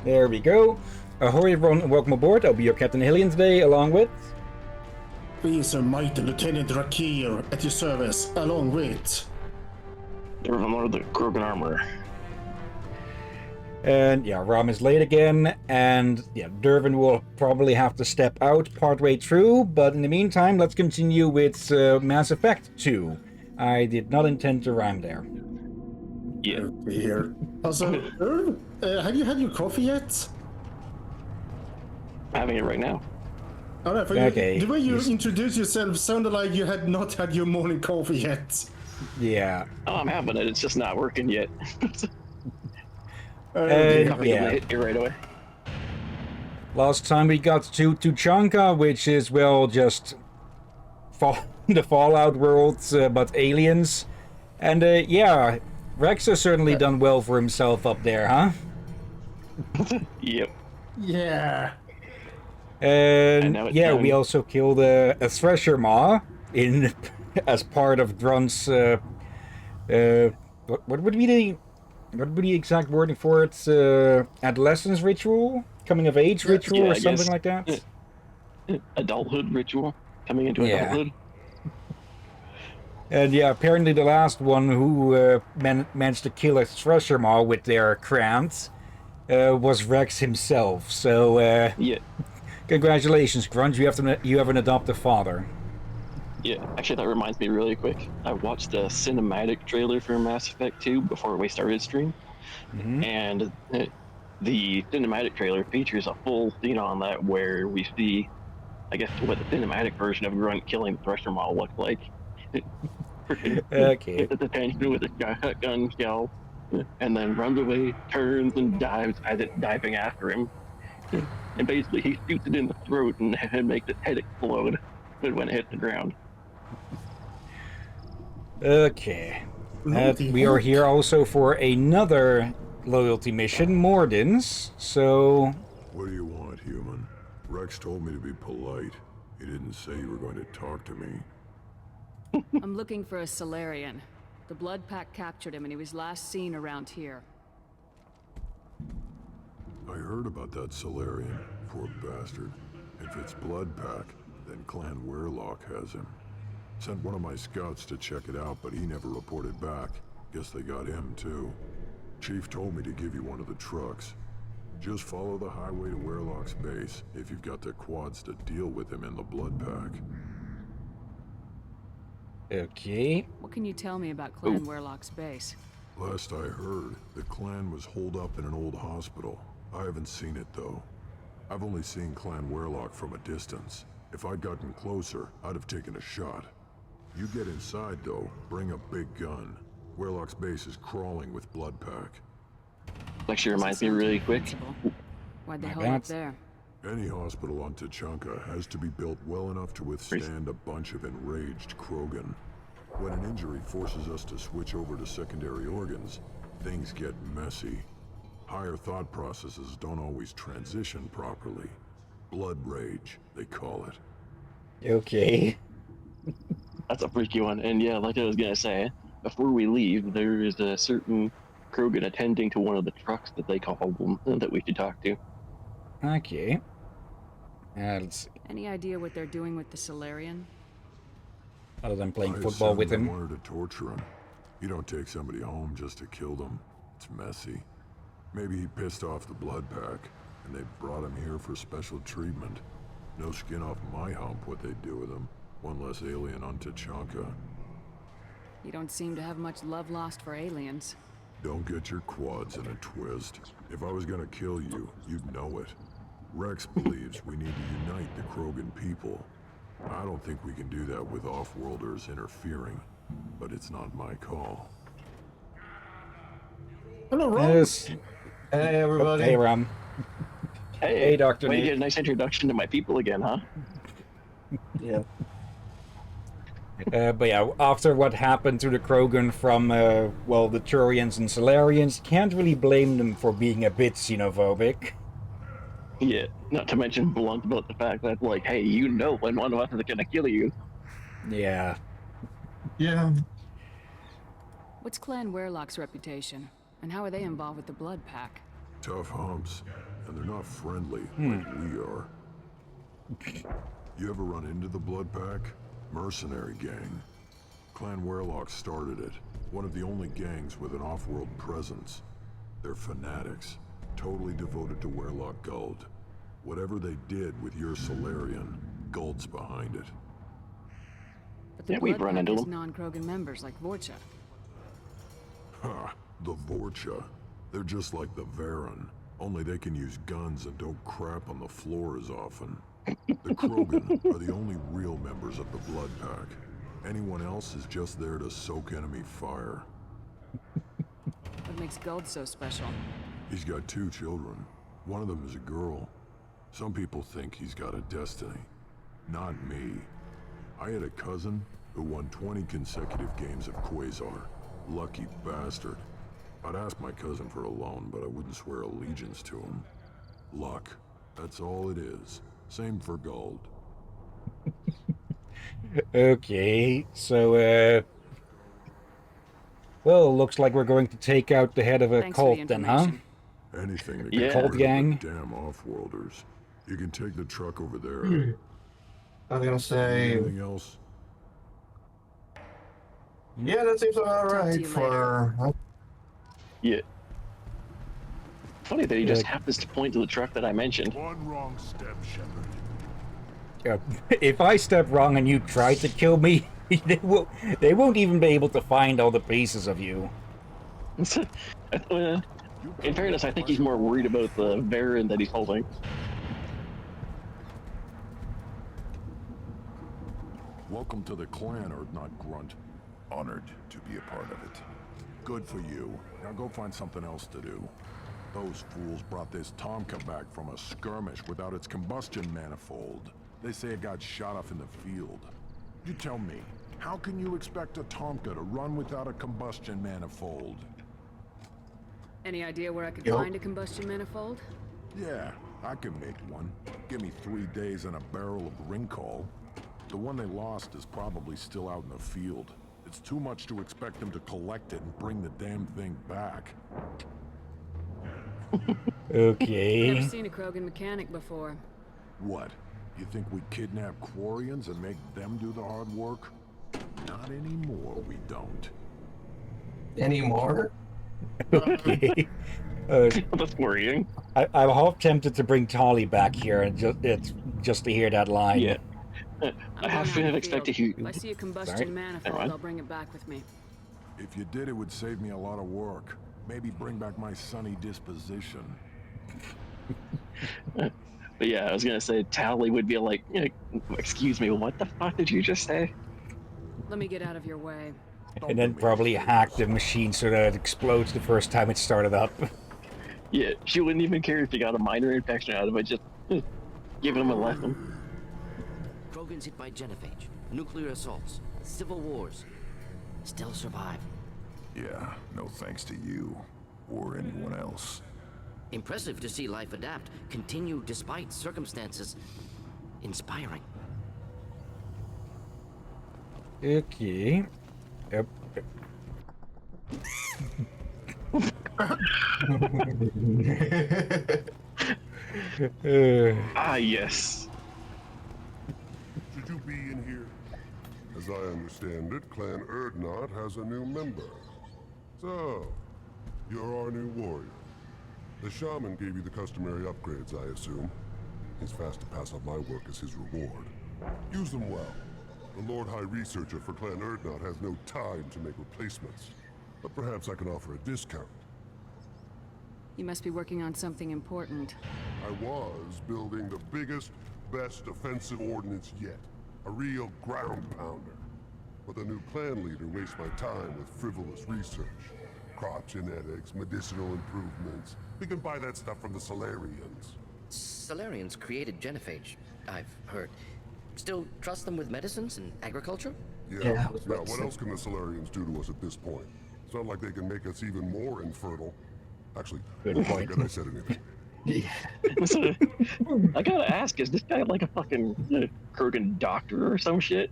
There we go. Ahoy everyone and welcome aboard. I'll be your Captain Hillyan today, along with... Please, Mighty Lieutenant Rakir at your service, along with... Everyone the Krogan armor. And yeah, Ram is late again, and yeah, Dervin will probably have to step out partway through, but in the meantime, let's continue with Mass Effect 2. I did not intend to rhyme there. Yeah. Oh dear. Also, have you had your coffee yet? I'm having it right now. Alright, Okay, the way you introduced yourself sounded like you had not had your morning coffee yet. Yeah. Oh, I'm having it. It's just not working yet. And Yeah. Hit you right away. Last time we got to Tuchanka, which is, well, just the Fallout worlds, but aliens. And yeah, Rex has certainly done well for himself up there, huh? Yep. Yeah. And yeah, time. we also killed a Thresher Maw in as part of Grun's what would be the exact wording for it? Adolescence ritual, coming of age ritual, or something like that. Adulthood ritual, coming into adulthood. And yeah, apparently the last one who managed to kill a Thresher Maw with their crowns was Rex himself. So Yeah. Congratulations, Grunt. You have an adoptive father. Yeah, actually, that reminds me really quick. I watched the cinematic trailer for Mass Effect 2 before we started stream, and the cinematic trailer features a full scene on that where we see, I guess, what the cinematic version of Grunt killing the Thresher Maw looked like. Okay. Gets attention with a shotgun shell, and then runs away, turns and dives as it's diving after him. And basically, he shoots it in the throat and makes its head explode when it hits the ground. Okay. We are here also for another loyalty mission, Mordin's, so... What do you want, human? Rex told me to be polite. He didn't say you were going to talk to me. I'm looking for a Solarian. The Blood Pack captured him and he was last seen around here. I heard about that Solarian. Poor bastard. If it's Blood Pack, then Clan Weirlock has him. Sent one of my scouts to check it out, but he never reported back. Guess they got him too. Chief told me to give you one of the trucks. Just follow the highway to Weirlock's base if you've got the quads to deal with him in the Blood Pack. Okay. What can you tell me about Clan Weirlock's base? Last I heard, the clan was holed up in an old hospital. I haven't seen it though. I've only seen Clan Weirlock from a distance. If I'd gotten closer, I'd have taken a shot. You get inside though, bring a big gun. Weirlock's base is crawling with Blood Pack. Actually reminds me really quick. Why'd they hold up there? Any hospital on Tuchanka has to be built well enough to withstand a bunch of enraged Krogan. When an injury forces us to switch over to secondary organs, things get messy. Higher thought processes don't always transition properly. Blood rage, they call it. Okay. That's a freaky one. And yeah, like I was gonna say, before we leave, there is a certain Krogan attending to one of the trucks that they call them that we should talk to. Okay. Let's see. Any idea what they're doing with the Solarian? Other than playing I football with assume him. they wanted to torture him. You don't take somebody home just to kill them. It's messy. Maybe he pissed off the Blood Pack, and they brought him here for special treatment. No skin off my hump what they do with him. One less alien on Tuchanka. You don't seem to have much love lost for aliens. Don't get your quads in a twist. If I was gonna kill you, you'd know it. Rex believes we need to unite the Krogan people. I don't think we can do that with off-worlders interfering, but it's not my call. Hello, Ron. Yes. Hey, everybody. Hey, Ram. Hey, Dr. Well, you Nick. get a nice introduction to my people again, huh? Yeah. But yeah, after what happened to the Krogan from, well, the Turians and Solarians, can't really blame them for being a bit xenophobic. Yeah, not to mention blunt about the fact that, like, hey, you know when one of us is gonna kill you. Yeah. Yeah. What's Clan Weirlock's reputation? And how are they involved with the Blood Pack? Tough humps, and they're not friendly like we are. You ever run into the Blood Pack? Mercenary gang. Clan Werlock started it, one of the only gangs with an off-world presence. They're fanatics, totally devoted to Werlock Guld. Whatever they did with your Solarian, Guld's behind it. But the Yeah, we've Blood run Pack into has them. non-Krogan members like Vorcha. Ha! The Vorcha. They're just like the Varen, only they can use guns and don't crap on the floor as often. The Krogan are the only real members of the Blood Pack. Anyone else is just there to soak enemy fire. What makes Guld so special? He's got 2 children. One of them is a girl. Some people think he's got a destiny. Not me. I had a cousin who won 20 consecutive games of Quasar. Lucky bastard. I'd ask my cousin for a loan, but I wouldn't swear allegiance to him. Luck. That's all it is. Same for Guld. Okay, so, well, looks like we're going to take out the head of a Thanks for the cult then, huh? information. Anything to Yeah. get Cult rid gang. of the damn off-worlders. You can take the truck over there. I was gonna say, Anything else? yeah, that seems about to right you for. Yeah. Funny that he just happens to point to the truck that I mentioned. One wrong step, Shepard. Yeah, if I step wrong and you try to kill me, they won't even be able to find all the pieces of you. In fairness, I think he's more worried about the Varen that he's holding. Welcome to the clan, Urdnot Grunt. Honored to be a part of it. Good for you. Now go find something else to do. Those fools brought this Tomka back from a skirmish without its combustion manifold. They say it got shot off in the field. You tell me, how can you expect a Tomka to run without a combustion manifold? Any idea where I could Yo. find a combustion manifold? Yeah, I can make one. Give me 3 days and a barrel of Ringcall. The one they lost is probably still out in the field. It's too much to expect them to collect it and bring the damn thing back. Okay. Never seen a Krogan mechanic before. What? You think we kidnap Quarians and make them do the hard work? Not anymore, we don't. Anymore? Okay. That's worrying. I'm half tempted to bring Tolly back here and just to hear that line. Yeah. I I'm have going out in the expected field. you. If I see a combustion Sorry? manifold, Never mind. I'll bring it back with me. If you did, it would save me a lot of work. Maybe bring back my sunny disposition. But yeah, I was gonna say Tally would be like, excuse me, what the fuck did you just say? Let me get out of your way. And then probably hack the machine so that it explodes the first time it started up. Yeah, she wouldn't even care if you got a minor infection out of it, just giving him a lesson. Krogans hit by genophage, nuclear assaults, civil wars. Still survive. Yeah, no thanks to you. Or anyone else. Impressive to see life adapt, continue despite circumstances. Inspiring. Okay. Yep. Ah, yes. Should you be in here? As I understand it, Clan Urdnot has a new member. So, you're our new warrior. The shaman gave you the customary upgrades, I assume. He's fast to pass on my work as his reward. Use them well. The Lord High Researcher for Clan Urdnot has no time to make replacements. But perhaps I can offer a discount. You must be working on something important. I was building the biggest, best defensive ordnance yet. A real ground pounder. But the new clan leader wastes my time with frivolous research. Crop genetics, medicinal improvements. We can buy that stuff from the Solarians. Solarians created genophage, I've heard. Still trust them with medicines and agriculture? Yeah, I was Now, about to what say. else can the Solarians do to us at this point? It's not like they can make us even more infertile. Actually, Good not point. that I said anything. I gotta ask, is this guy like a fucking Krogan doctor or some shit?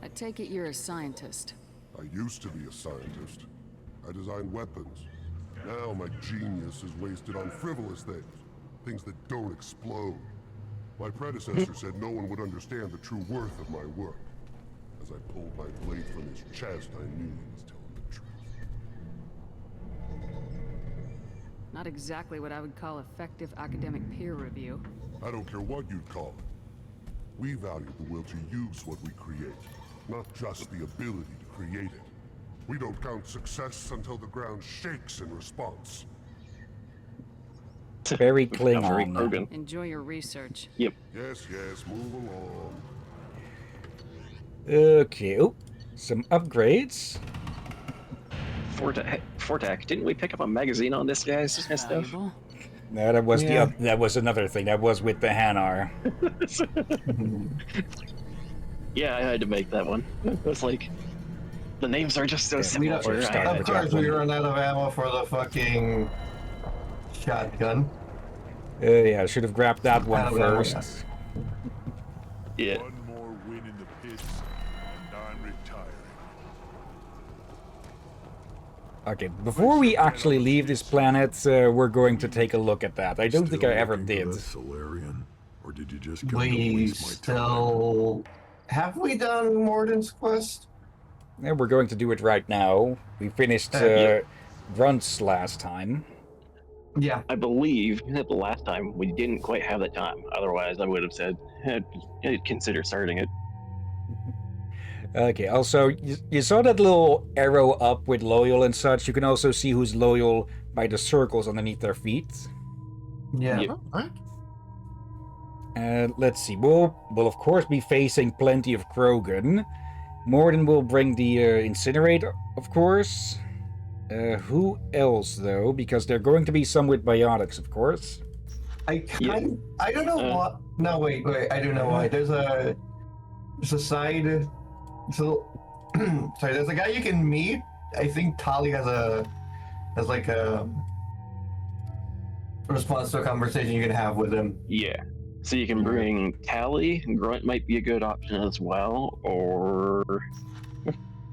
I take it you're a scientist. I used to be a scientist. I designed weapons. Now my genius is wasted on frivolous things. Things that don't explode. My predecessor said no one would understand the true worth of my work. As I pulled my blade from his chest, I knew he was telling the truth. Not exactly what I would call effective academic peer review. I don't care what you'd call it. We value the will to use what we create, not just the ability to create it. We don't count success until the ground shakes in response. Very Very Klingon. Krogan. Enjoy your research. Yep. Yes, yes, move along. Okay, oh, some upgrades. Fortak, didn't we pick up a magazine on this guy's stuff? Valuable. No, that was Yeah. that was another thing. That was with the Hanar. Yeah, I had to make that one. It was like, the names are just so similar. don't start Of the course, we Javelin. run out of ammo for the fucking shotgun. Yeah, I should have grabbed that one Out of ammo, first. Yeah. One more win in the pits, and I'm retiring. Okay, before we actually leave this planet, we're going to take a look at that. I don't think I Still ever looking for did. that Solarian, or did you just come to We waste my time? still... Have we done Morden's quest? Yeah, we're going to do it right now. We finished Yeah. Grunts last time. Yeah. I believe that the last time we didn't quite have that time. Otherwise, I would have said, I'd consider starting it. Okay, also, you saw that little arrow up with loyal and such. You can also see who's loyal by the circles underneath their feet. Yeah. Yep. Alright. Let's see. We'll of course be facing plenty of Krogan. Morden will bring the incinerator, of course. Who else though? Because there are going to be some with biotics, of course. I don't know what. No, wait. I do know why. There's a side. So, sorry. There's a guy you can meet. I think Tali has like a response to a conversation you can have with him. Yeah. So you can bring Tally, Grunt might be a good option as well, or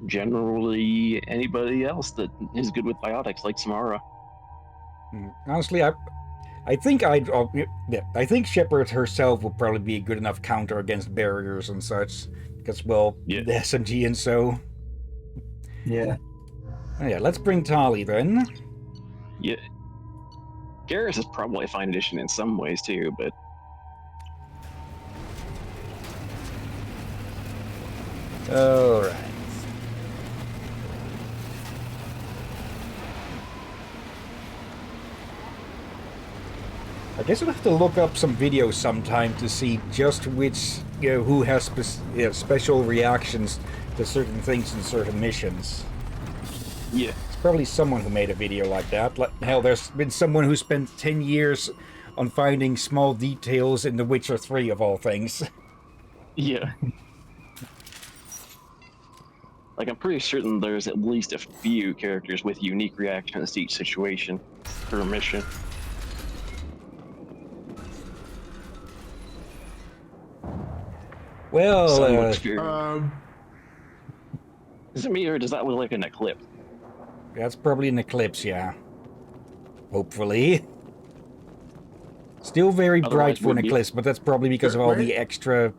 generally anybody else that is good with biotics, like Samara. Honestly, I think I think Shepard herself will probably be a good enough counter against barriers and such. Because, well, Yeah. the SMG and so. Yeah. Oh, yeah, let's bring Tali then. Yeah. Garrus is probably a fine addition in some ways too, but Alright. I guess we'll have to look up some videos sometime to see just which, who has special reactions to certain things in certain missions. yeah. It's probably someone who made a video like that. Hell, there's been someone who spent 10 years on finding small details in The Witcher 3 of all things. Yeah. Like, I'm pretty certain there's at least a few characters with unique reactions to each situation per mission. Well, Some looks very- Is it me, or does that look like an eclipse? that's probably an eclipse, yeah. Hopefully. Still very bright Otherwise, for an would be. eclipse, but that's probably because of all the extra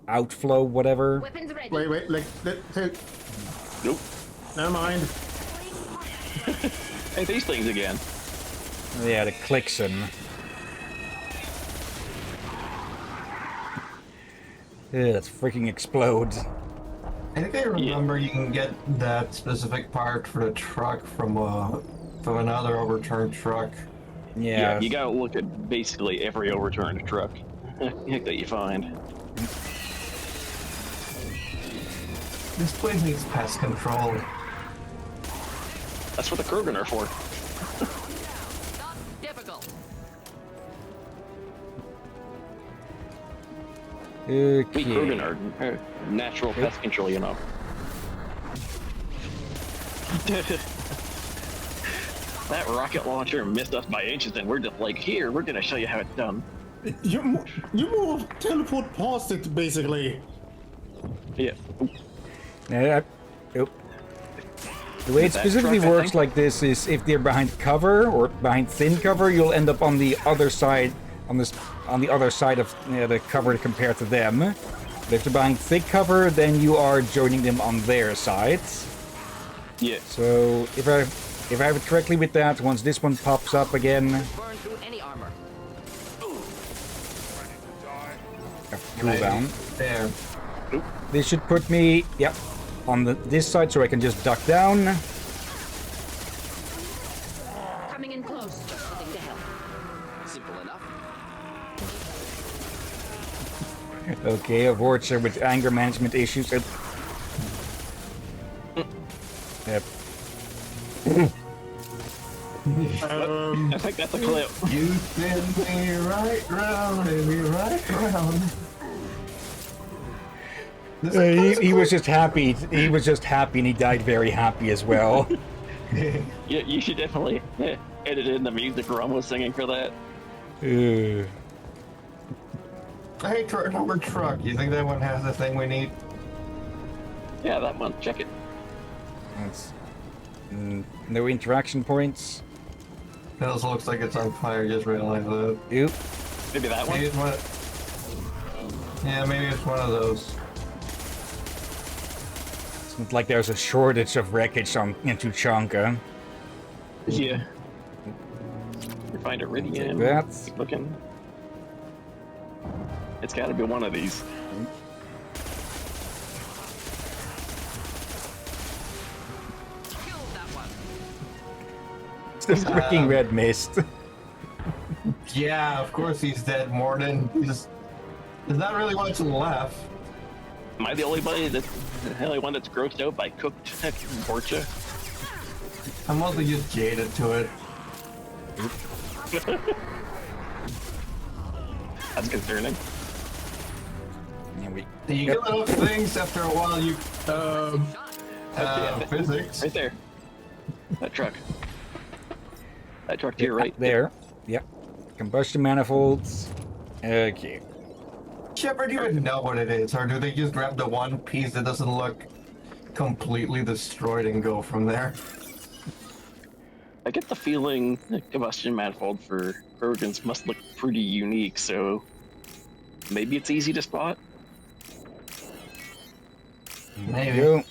outflow, whatever. Weapons ready. Wait, Nope. never mind. Hey, these things again. Yeah, the Clixon. Yeah, let's freaking explode. I think I remember you can get that specific part for the truck from another overturned truck. Yeah. You gotta look at basically every overturned truck that you find. This place needs pest control. That's what the Krogan are for. Not difficult. We Okay. Krogan are natural pest control, you know. That rocket launcher missed us by inches, and we're just like, here, we're gonna show you how it's done. You move, teleport past it, basically. Yeah. Yeah, oop. The way it That specifically truck, I works think? like this is if they're behind cover or behind thin cover, you'll end up on the other side, on the other side of the cover compared to them. But if they're behind thick cover, then you are joining them on their side. Yeah. So if I have it correctly with that, once this one pops up again, Burn through any armor. cooldown. There. This should put me, yep, on this side, so I can just duck down. Coming in close. Heading to hell. Simple enough. Okay, avoid her with anger management issues. Yep. I think that's a clip. You spin me right round and me right round. He was just happy. He was just happy, and he died very happy as well. Yeah, you should definitely edit in the music Ron was singing for that. Hey, truck number truck. You think that one has the thing we need? Yeah, that one. Check it. That's, no interaction points. This looks like it's on fire. Just realized that. Oop. Maybe that one. Maybe it's one. Yeah, maybe it's one of those. It's not like there's a shortage of wreckage on into Tuchanka. Yeah. We find Iridium. That's Keep looking. It's got to be one of these. Kill that one. it's the freaking red mist. Yeah, of course he's dead, Morden. There's not really much left. Am I the only one that's grossed out by cooked torcha? I'm mostly just jaded to it. That's concerning. Yeah, we, You get enough things after a while. You physics. Right there. That truck. That truck to your right. there. Yep. Combustion manifolds. Okay. Shepard, do you even know what it is, or do they just grab the one piece that doesn't look completely destroyed and go from there? I get the feeling the combustion manifold for Krogan's must look pretty unique, so maybe it's easy to spot. Maybe. Go.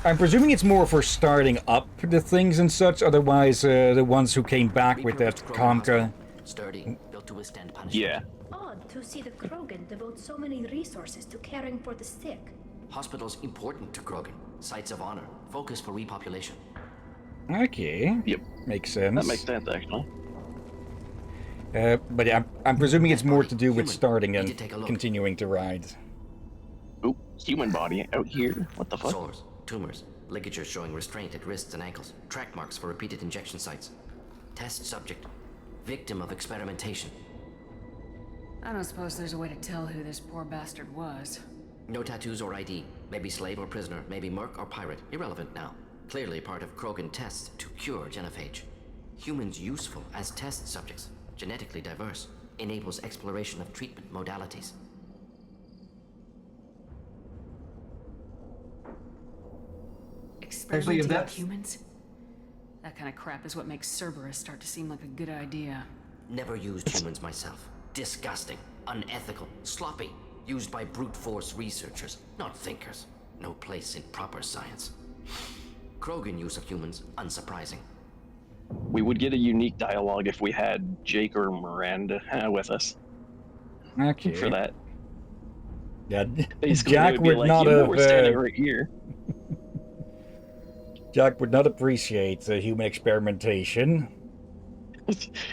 I'm presuming it's more for starting up the things and such. Otherwise, the ones who came back with that Kamka. Sturdy, built to withstand punishment. Yeah. Odd to see the Krogan devote so many resources to caring for the sick. Hospitals important to Krogan. Sites of honor. Focus for repopulation. Okay. Yep. Makes sense. That makes sense, actually. But yeah, I'm presuming it's more to do with Human. starting Need and to take a look. continuing to ride. Oop, human body out here. What the fuck? Sores, tumors, ligatures showing restraint at wrists and ankles. Track marks for repeated injection sites. Test subject. Victim of experimentation. I don't suppose there's a way to tell who this poor bastard was. No tattoos or ID. Maybe slave or prisoner. Maybe merc or pirate. Irrelevant now. Clearly part of Krogan tests to cure genophage. Humans useful as test subjects. Genetically diverse. Enables exploration of treatment modalities. Experimenting with that's- humans? That kind of crap is what makes Cerberus start to seem like a good idea. Never used humans myself. Disgusting. Unethical. Sloppy. Used by brute force researchers, not thinkers. No place in proper science. Krogan use of humans, unsurprising. We would get a unique dialogue if we had Jake or Miranda with us Okay. for that. Yeah, Basically, Jack they would be would like, not you know, have. we're standing right here. Jack would not appreciate human experimentation.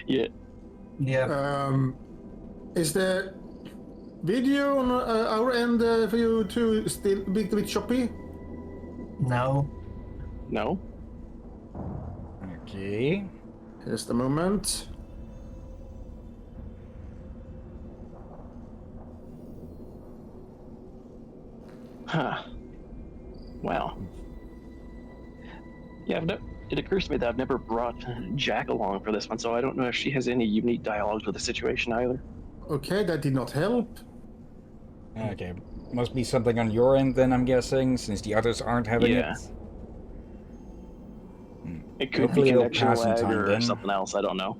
Yeah. Yeah. Is the video on our end for you to still a bit choppy? No. No? Okay. Just a moment. Huh. Wow. Yeah, it occurs to me that I've never brought Jack along for this one, so I don't know if she has any unique dialogue with the situation either. Okay, that did not help. Okay. Must be something on your end then, I'm guessing, since the others aren't having Yeah. it. It could Hopefully be it'll connection pass in lag time or then. something else. I don't know.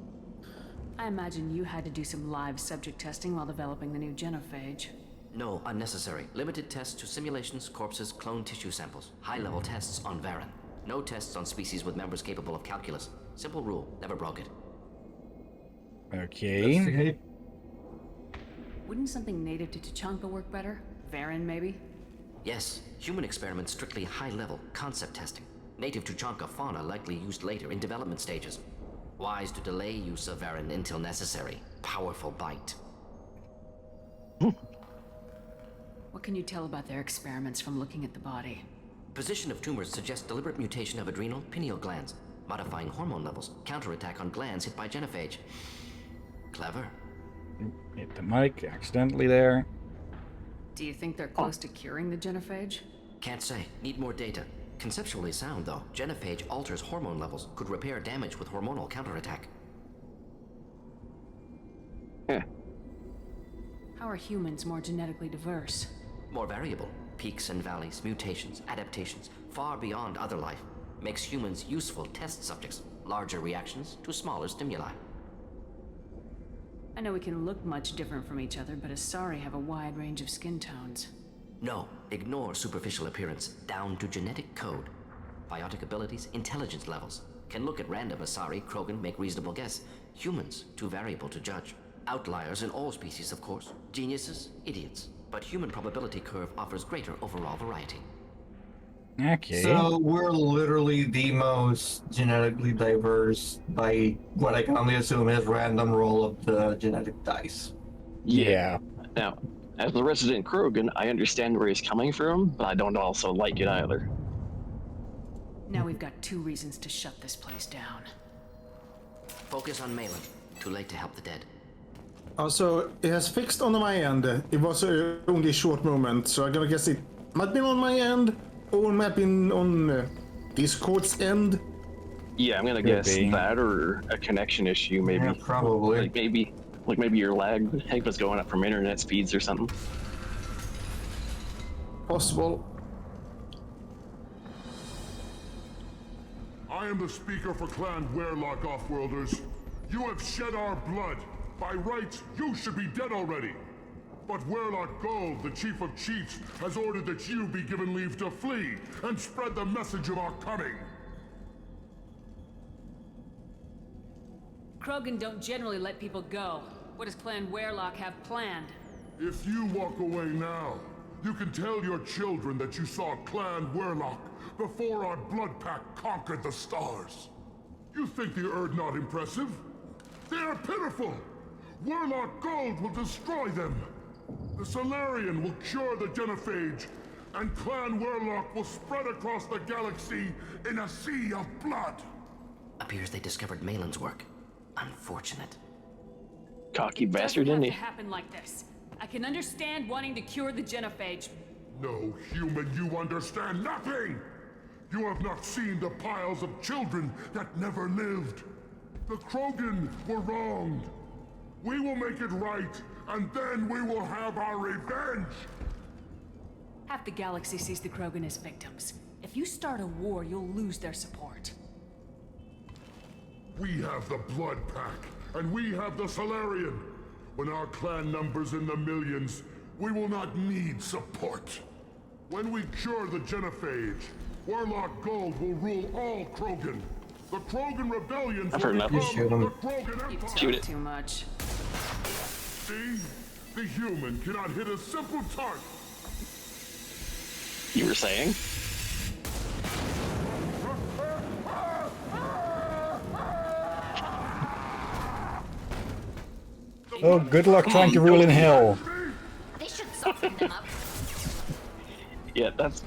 I imagine you had to do some live subject testing while developing the new genophage. No, unnecessary. Limited tests to simulations, corpses, cloned tissue samples. High-level tests on Varen. No tests on species with members capable of calculus. Simple rule, never broke it. Okay. Investigate. Wouldn't something native to Tuchanka work better? Varen, maybe? Yes, human experiments strictly high-level, concept testing. Native Tuchanka fauna likely used later in development stages. Wise to delay use of Varen until necessary. Powerful bite. What can you tell about their experiments from looking at the body? Position of tumors suggests deliberate mutation of adrenal, pineal glands, modifying hormone levels, counterattack on glands hit by genophage. Clever. Hit the mic accidentally there. Do you think they're close to curing the genophage? Can't say. Need more data. Conceptually sound, though. Genophage alters hormone levels, could repair damage with hormonal counterattack. Yeah. How are humans more genetically diverse? More variable. Peaks and valleys, mutations, adaptations, far beyond other life. Makes humans useful test subjects. Larger reactions to smaller stimuli. I know we can look much different from each other, but Asari have a wide range of skin tones. No, ignore superficial appearance, down to genetic code. Biotic abilities, intelligence levels. Can look at random Asari, Krogan, make reasonable guess. Humans, too variable to judge. Outliers in all species, of course. Geniuses, idiots. But human probability curve offers greater overall variety. Okay. So we're literally the most genetically diverse by what I can only assume is random roll of the genetic dice. Yeah. Now, as the resident Krogan, I understand where he's coming from, but I don't also like it either. Now we've got 2 reasons to shut this place down. Focus on Malin. Too late to help the dead. Also, it has fixed on my end. It was only a short moment, so I'm gonna guess it might be on my end or might be on Discord's end. Yeah, I'm gonna Could guess be. that or a connection issue, maybe. Yeah, probably. Like maybe your lag was going up from internet speeds or something. Possible. I am the speaker for Clan Werlock, Offworlders. You have shed our blood. By rights, you should be dead already. But Werlock Gold, the Chief of Chiefs, has ordered that you be given leave to flee and spread the message of our coming. Krogan don't generally let people go. What does Clan Werlock have planned? If you walk away now, you can tell your children that you saw Clan Werlock before our blood pack conquered the stars. You think the Erd not impressive? They are pitiful! Werlock Gold will destroy them! The Solarian will cure the genophage, and Clan Werlock will spread across the galaxy in a sea of blood! Appears they discovered Malin's work. Unfortunate. Cocky bastard, Doesn't isn't have he? to happen like this. I can understand wanting to cure the genophage. No, human, you understand nothing! You have not seen the piles of children that never lived. The Krogan were wronged. We will make it right, and then we will have our revenge! Half the galaxy sees the Krogan as victims. If you start a war, you'll lose their support. We have the Blood Pack, and we have the Solarian. When our clan numbers in the millions, we will not need support. When we cure the genophage, Warlock Gold will rule all Krogan. The Krogan rebellions I've will heard enough. become Shoot 'em. the Krogan You Empire. Shoot talk it. too much. See? The human cannot hit a simple target. You were saying? Oh, good luck trying to rule in hell. They should soften them up. Yeah, that's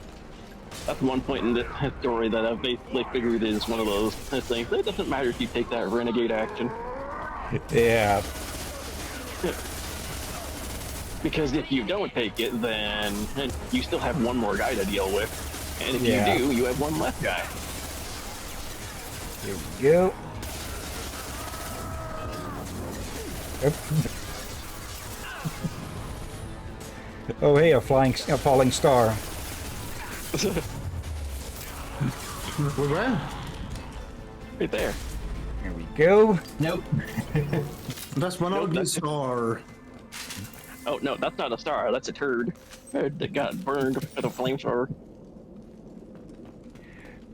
one point in the story that I've basically figured is one of those things. It doesn't matter if you take that renegade action. Yeah. Because if you don't take it, then you still have one more guy to deal with. And if Yeah. you do, you have one less guy. Here we go. Oh hey, a falling star. Where? Right there. There we go. Nope. That's one Nope, ugly that's- star. Oh no, that's not a star. That's a turd that got burned with a flamethrower.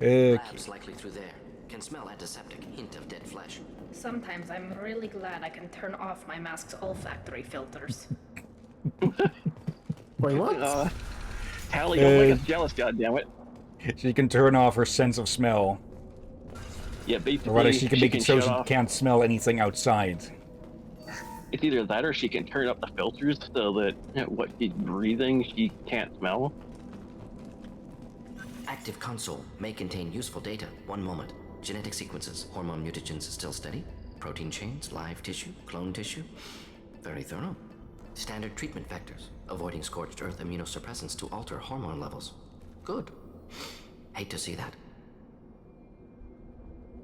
Labs likely through there. Can smell antiseptic. Hint of dead flesh. Sometimes I'm really glad I can turn off my mask's olfactory filters. Wait, what? Hallie, don't make us jealous, goddammit. She can turn off her sense of smell. Yeah, basically, Or rather, she can make it so shut she off. can't smell anything outside. It's either that or she can turn up the filters so that what she's breathing she can't smell. Active console may contain useful data. One moment. Genetic sequences. Hormone mutagens still steady. Protein chains. Live tissue. Clone tissue. Very thorough. Standard treatment vectors. Avoiding scorched earth immunosuppressants to alter hormone levels. Good. Hate to see that.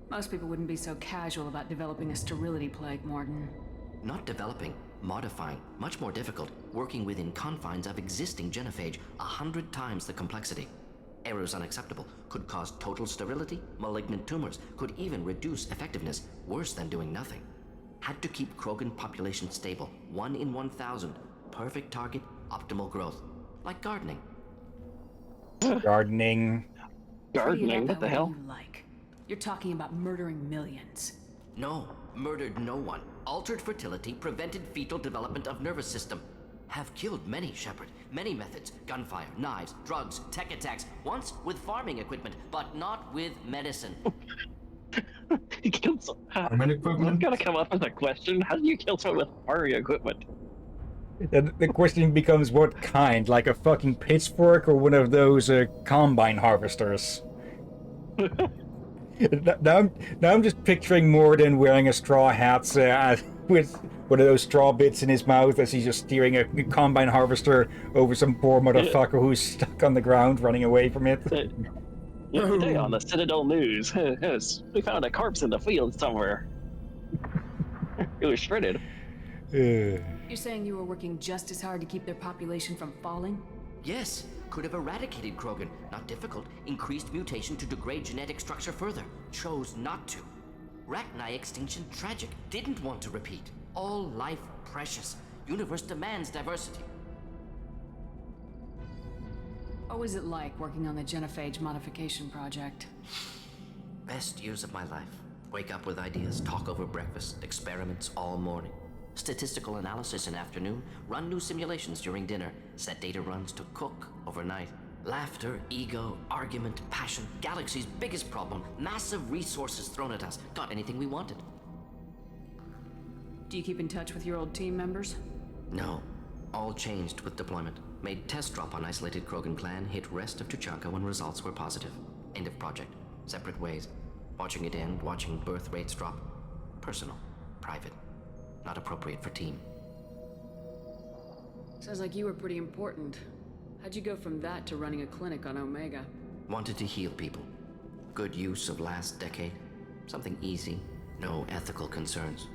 Most people wouldn't be so casual about developing a sterility plague, Morton. Not developing, modifying, much more difficult, working within confines of existing genophage, 100 times the complexity. Errors unacceptable, could cause total sterility, malignant tumors, could even reduce effectiveness, worse than doing nothing. Had to keep Krogan population stable, 1 in 1,000, perfect target, optimal growth. Like gardening. Gardening. Gardening? What the hell? You like. You're talking about murdering millions. No, murdered no one. Altered fertility, prevented fetal development of nervous system. Have killed many, Shepard. Many methods. Gunfire, knives, drugs, tech attacks. Once with farming equipment, but not with medicine. You killed some. Farming equipment? That's gotta come up as a question. How do you kill someone with farming equipment? And the question becomes what kind? Like a fucking pitchfork or one of those combine harvesters? Now I'm just picturing Morden wearing a straw hat with one of those straw bits in his mouth as he's just steering a combine harvester over some poor motherfucker who's stuck on the ground running away from it. Today on the Citadel News, yes, we found a corpse in the field somewhere. It was shredded. You're saying you were working just as hard to keep their population from falling? Yes, could have eradicated Krogan. Not difficult. Increased mutation to degrade genetic structure further. Chose not to. Rachni extinction tragic. Didn't want to repeat. All life precious. Universe demands diversity. What was it like working on the genophage modification project? Best years of my life. Wake up with ideas, talk over breakfast, experiments all morning. Statistical analysis in afternoon, run new simulations during dinner, set data runs to cook overnight. Laughter, ego, argument, passion, Galaxy's biggest problem, massive resources thrown at us. Got anything we wanted. Do you keep in touch with your old team members? No. All changed with deployment. Made test drop on isolated Krogan clan, hit rest of Tuchanka when results were positive. End of project. Separate ways. Watching it end, watching birth rates drop. Personal. Private. Not appropriate for team. Sounds like you were pretty important. How'd you go from that to running a clinic on Omega? Wanted to heal people. Good use of last decade. Something easy. No ethical concerns.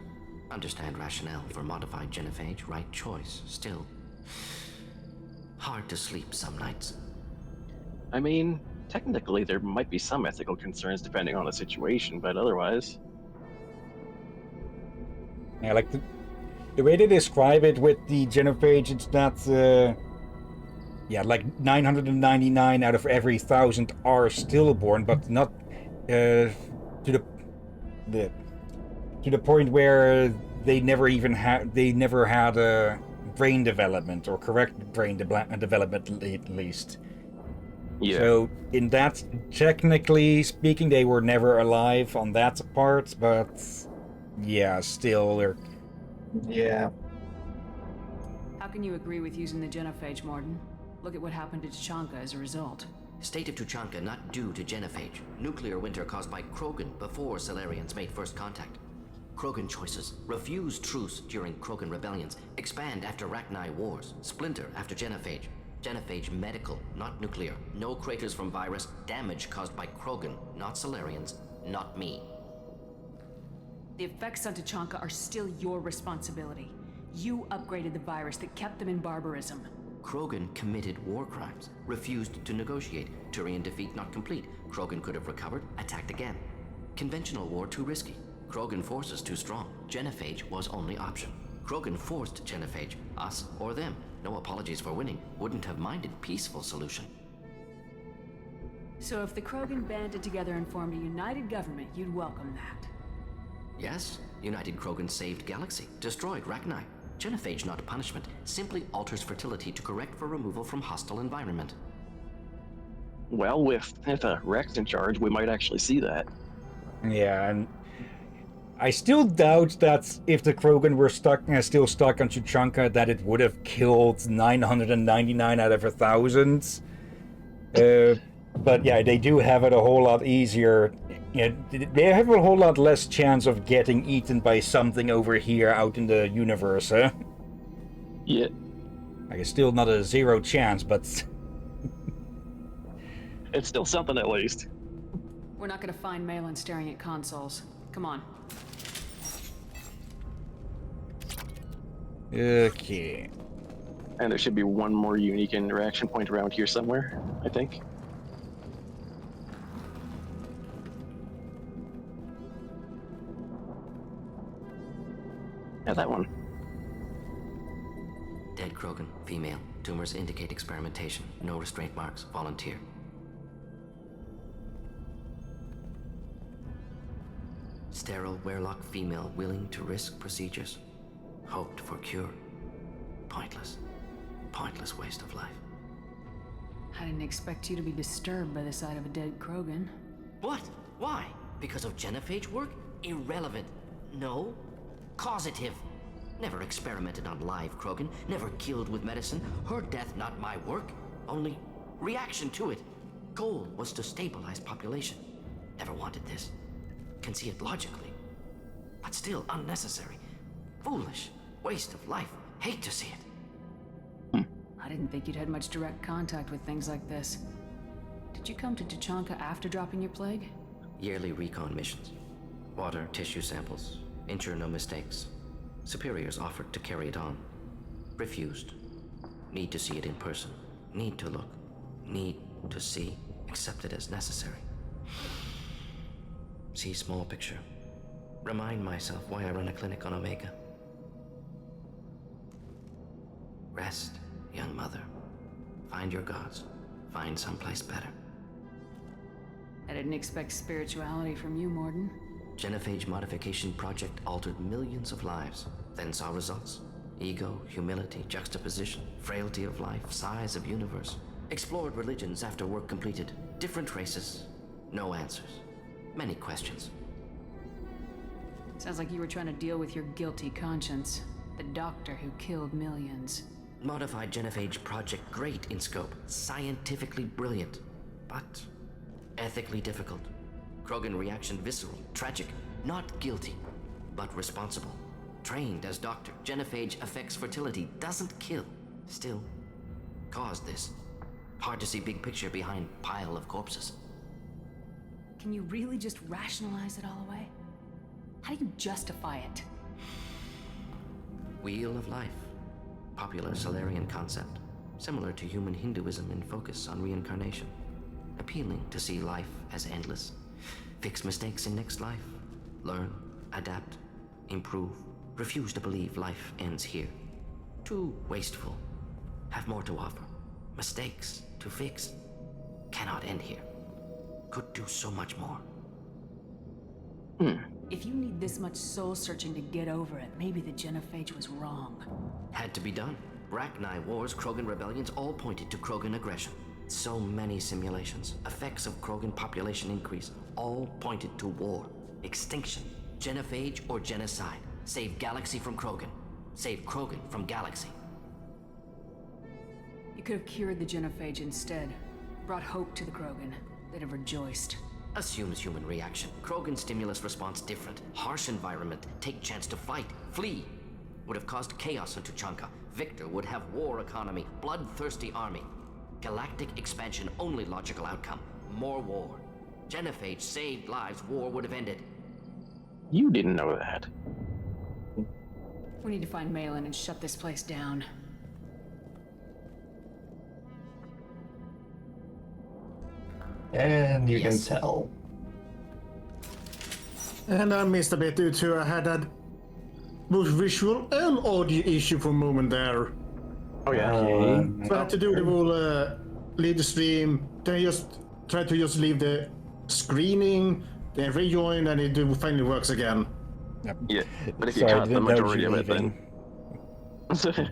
Understand rationale for modified genophage. Right choice. Still. Hard to sleep some nights. I mean, technically there might be some ethical concerns depending on the situation, but otherwise... Yeah, like the way they describe it with the genophage, it's that, yeah, like 999 out of every 1,000 are stillborn, but not to the point where they never had a brain development or correct brain development at least. Yeah. So in that, technically speaking, they were never alive on that part, but yeah, still they're... Yeah. How can you agree with using the genophage, Morton? Look at what happened to Tuchanka as a result. State of Tuchanka not due to genophage. Nuclear winter caused by Krogan before Solarians made first contact. Krogan choices. Refuse truce during Krogan rebellions. Expand after Rachni wars. Splinter after genophage. Genophage medical, not nuclear. No craters from virus. Damage caused by Krogan, not Solarians. Not me. The effects on Tuchanka are still your responsibility. You upgraded the virus that kept them in barbarism. Krogan committed war crimes, refused to negotiate. Turian defeat not complete. Krogan could have recovered, attacked again. Conventional war too risky. Krogan forces too strong. Genophage was only option. Krogan forced Genophage, us or them. No apologies for winning. Wouldn't have minded peaceful solution. So if the Krogan banded together and formed a united government, you'd welcome that. Yes, United Krogan saved Galaxy, destroyed Rachni. Genophage not a punishment, simply alters fertility to correct for removal from hostile environment. Well, with Rex in charge, we might actually see that. Yeah, and I still doubt that if the Krogan were still stuck on Tuchanka, that it would have killed 999 out of 1,000. But yeah, they do have it a whole lot easier. Yeah, they have a whole lot less chance of getting eaten by something over here out in the universe, huh? Yeah. Like, it's still not a 0 chance, but... It's still something at least. We're not gonna find Malin staring at consoles. Come on. Okay. And there should be one more unique interaction point around here somewhere, I think. Yeah, that one. Dead Krogan, female. Tumors indicate experimentation. No restraint marks. Volunteer. Sterile Werelock female willing to risk procedures. Hoped for cure. Pointless. Pointless waste of life. I didn't expect you to be disturbed by the sight of a dead Krogan. What? Why? Because of Genophage work? Irrelevant. No. Causative. Never experimented on live Krogan. Never killed with medicine. Her death not my work. Only reaction to it. Goal was to stabilize population. Never wanted this. Can see it logically. But still unnecessary. Foolish. Waste of life. Hate to see it. I didn't think you'd had much direct contact with things like this. Did you come to Tuchanka after dropping your plague? Yearly recon missions. Water, tissue samples. Ensure no mistakes. Superiors offered to carry it on. Refused. Need to see it in person. Need to look. Need to see. Accepted as necessary. See small picture. Remind myself why I run a clinic on Omega. Rest, young mother. Find your gods. Find someplace better. I didn't expect spirituality from you, Morden. Genophage modification project altered millions of lives, then saw results. Ego, humility, juxtaposition, frailty of life, size of universe. Explored religions after work completed. Different races. No answers. Many questions. Sounds like you were trying to deal with your guilty conscience. The doctor who killed millions. Modified Genophage project great in scope. Scientifically brilliant. But ethically difficult. Krogan reaction visceral, tragic. Not guilty, but responsible. Trained as doctor, Genophage affects fertility, doesn't kill. Still, caused this. Hard to see big picture behind pile of corpses. Can you really just rationalize it all away? How do you justify it? Wheel of life. Popular Solarian concept. Similar to human Hinduism in focus on reincarnation. Appealing to see life as endless. Fix mistakes in next life. Learn, adapt, improve. Refuse to believe life ends here. Too wasteful. Have more to offer. Mistakes to fix. Cannot end here. Could do so much more. If you need this much soul searching to get over it, maybe the Genophage was wrong. Had to be done. Rachni wars, Krogan rebellions all pointed to Krogan aggression. So many simulations, effects of Krogan population increase, all pointed to war, extinction, Genophage or genocide. Save Galaxy from Krogan. Save Krogan from Galaxy. You could have cured the Genophage instead. Brought hope to the Krogan. They'd have rejoiced. Assumes human reaction. Krogan stimulus response different. Harsh environment. Take chance to fight. Flee. Would have caused chaos in Tuchanka. Victor would have war economy. Bloodthirsty army. Galactic expansion only logical outcome. More war. Genophage saved lives. War would have ended. You didn't know that. We need to find Malin and shut this place down. And you Yes. can tell. And I missed a bit due to I had that both visual and audio issue for a moment there. Oh yeah. So I had to do the whole leave the stream, then just try to just leave the screening, then rejoin, and it finally works again. Yeah. But if you Sorry, cut the didn't know majority you of it, leaving. then.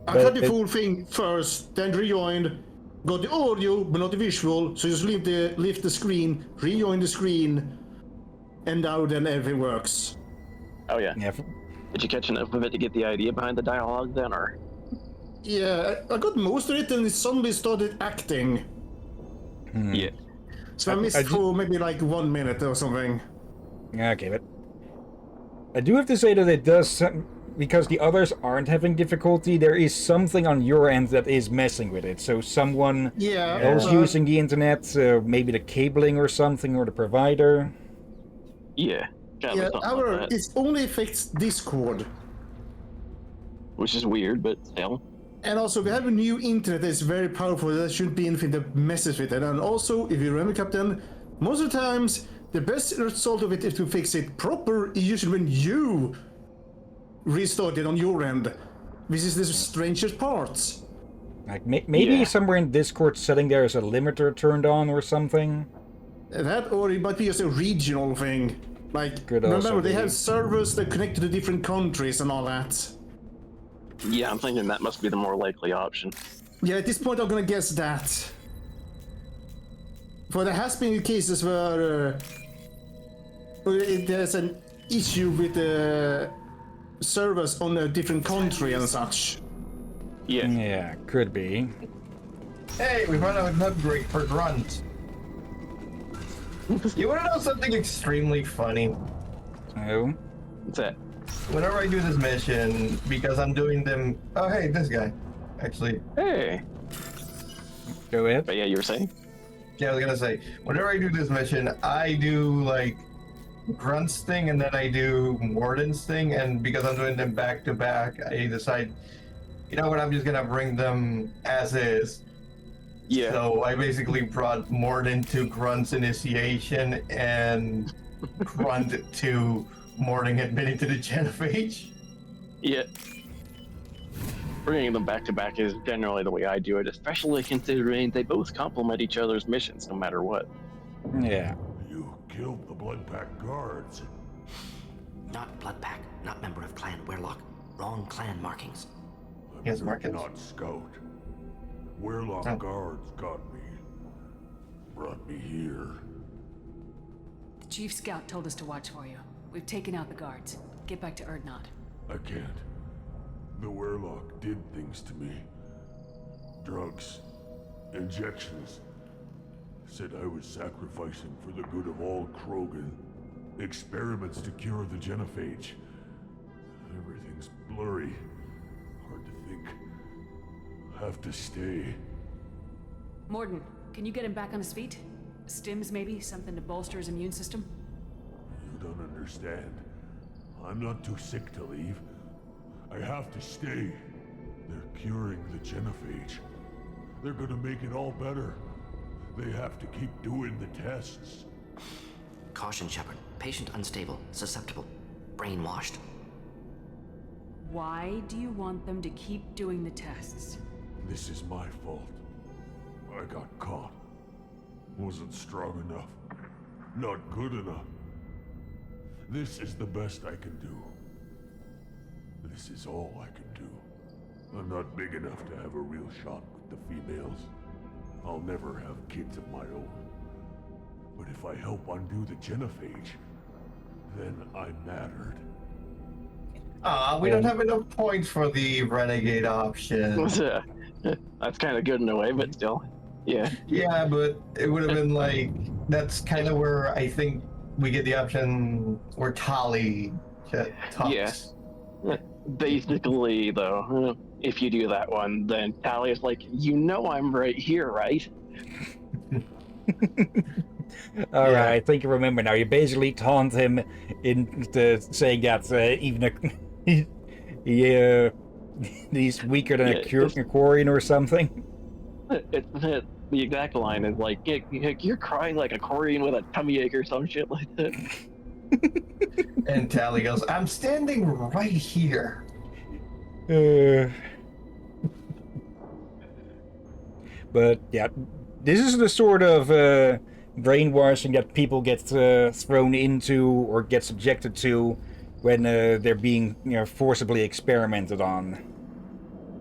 I But cut the it- full thing first, then rejoined, got the audio but not the visual, so just lift the screen, rejoin the screen, and now then everything works. Oh yeah. Yeah, Did you catch enough of it to get the idea behind the dialogue then, or? Yeah, I got most of it, and somebody started acting. Yeah. So I missed I ju- for maybe like 1 minute or something. okay, but I do have to say that it does, because the others aren't having difficulty, there is something on your end that is messing with it. So someone Yeah. else using the internet, maybe the cabling or something, or the provider. Yeah. Gotta be Yeah, something however, like that. it only affects Discord. Which is weird, but still. And also, we have a new internet that's very powerful. There shouldn't be anything that messes with it. And also, if you remember, Captain, most of the times, the best result of it is to fix it proper, is usually when you restart it on your end. This is the strangest part. Like maybe Yeah. somewhere in Discord setting there is a limiter turned on or something. That, or it might be just a regional thing. Like, Could also remember, they be. have servers that connect to the different countries and all that. Yeah, I'm thinking that must be the more likely option. Yeah, at this point, I'm gonna guess that. For there has been cases where there's an issue with the servers on a different country and such. Yeah. Yeah, could be. Hey, we found out an upgrade for Grunt. You wanna know something extremely funny? Oh, What's that? Whenever I do this mission, because I'm doing them. Oh, hey, this guy. Actually, Hey. go ahead. But yeah, you were saying? yeah, I was gonna say, whenever I do this mission, I do like Grunt's thing and then I do Warden's thing, and because I'm doing them back to back, I decide, you know what, I'm just gonna bring them as is. Yeah. So I basically brought Morden to Grunt's initiation and Grunt to Morden admitting to the genophage. Yeah. Bringing them back to back is generally the way I do it, especially considering they both complement each other's missions no matter what. Yeah. You killed the Blood Pack guards. Not Bloodpack, not member of Clan Werlock. Wrong clan markings. Yes, I'm Marcus. not Scout. Werlock Oh. guards got me. Brought me here. The Chief Scout told us to watch for you. We've taken out the guards. Get back to Erdnot. I can't. The Werlock did things to me. Drugs. Injections. Said I was sacrificing for the good of all Krogan. Experiments to cure the genophage. Everything's blurry. Hard to think. Have to stay. Morden, can you get him back on his feet? Stims, maybe? Something to bolster his immune system? You don't understand. I'm not too sick to leave. I have to stay. They're curing the genophage. They're gonna make it all better. They have to keep doing the tests. Caution, Shepard. Patient unstable, susceptible, brainwashed. Why do you want them to keep doing the tests? This is my fault. I got caught. Wasn't strong enough. Not good enough. This is the best I can do. This is all I can do. I'm not big enough to have a real shot with the females. I'll never have kids of my own. But if I help undo the genophage, then I mattered. We don't have enough points for the renegade option. That's kind of good in a way, but still. Yeah. Yeah, but it would have been like, that's kind of where I think we get the option where Tali talks. Yes. Basically, though, if you do that one, then Tally is like, you know I'm right here, right? All right, I think I remember now. You basically taunt him into saying that he's weaker than Yeah, a Quarian or something. It's the exact line is like, you're crying like a Korean with a tummy ache or some shit like that. And Tally goes, I'm standing right here. But yeah, this is the sort of brainwashing that people get thrown into or get subjected to when they're being, forcibly experimented on.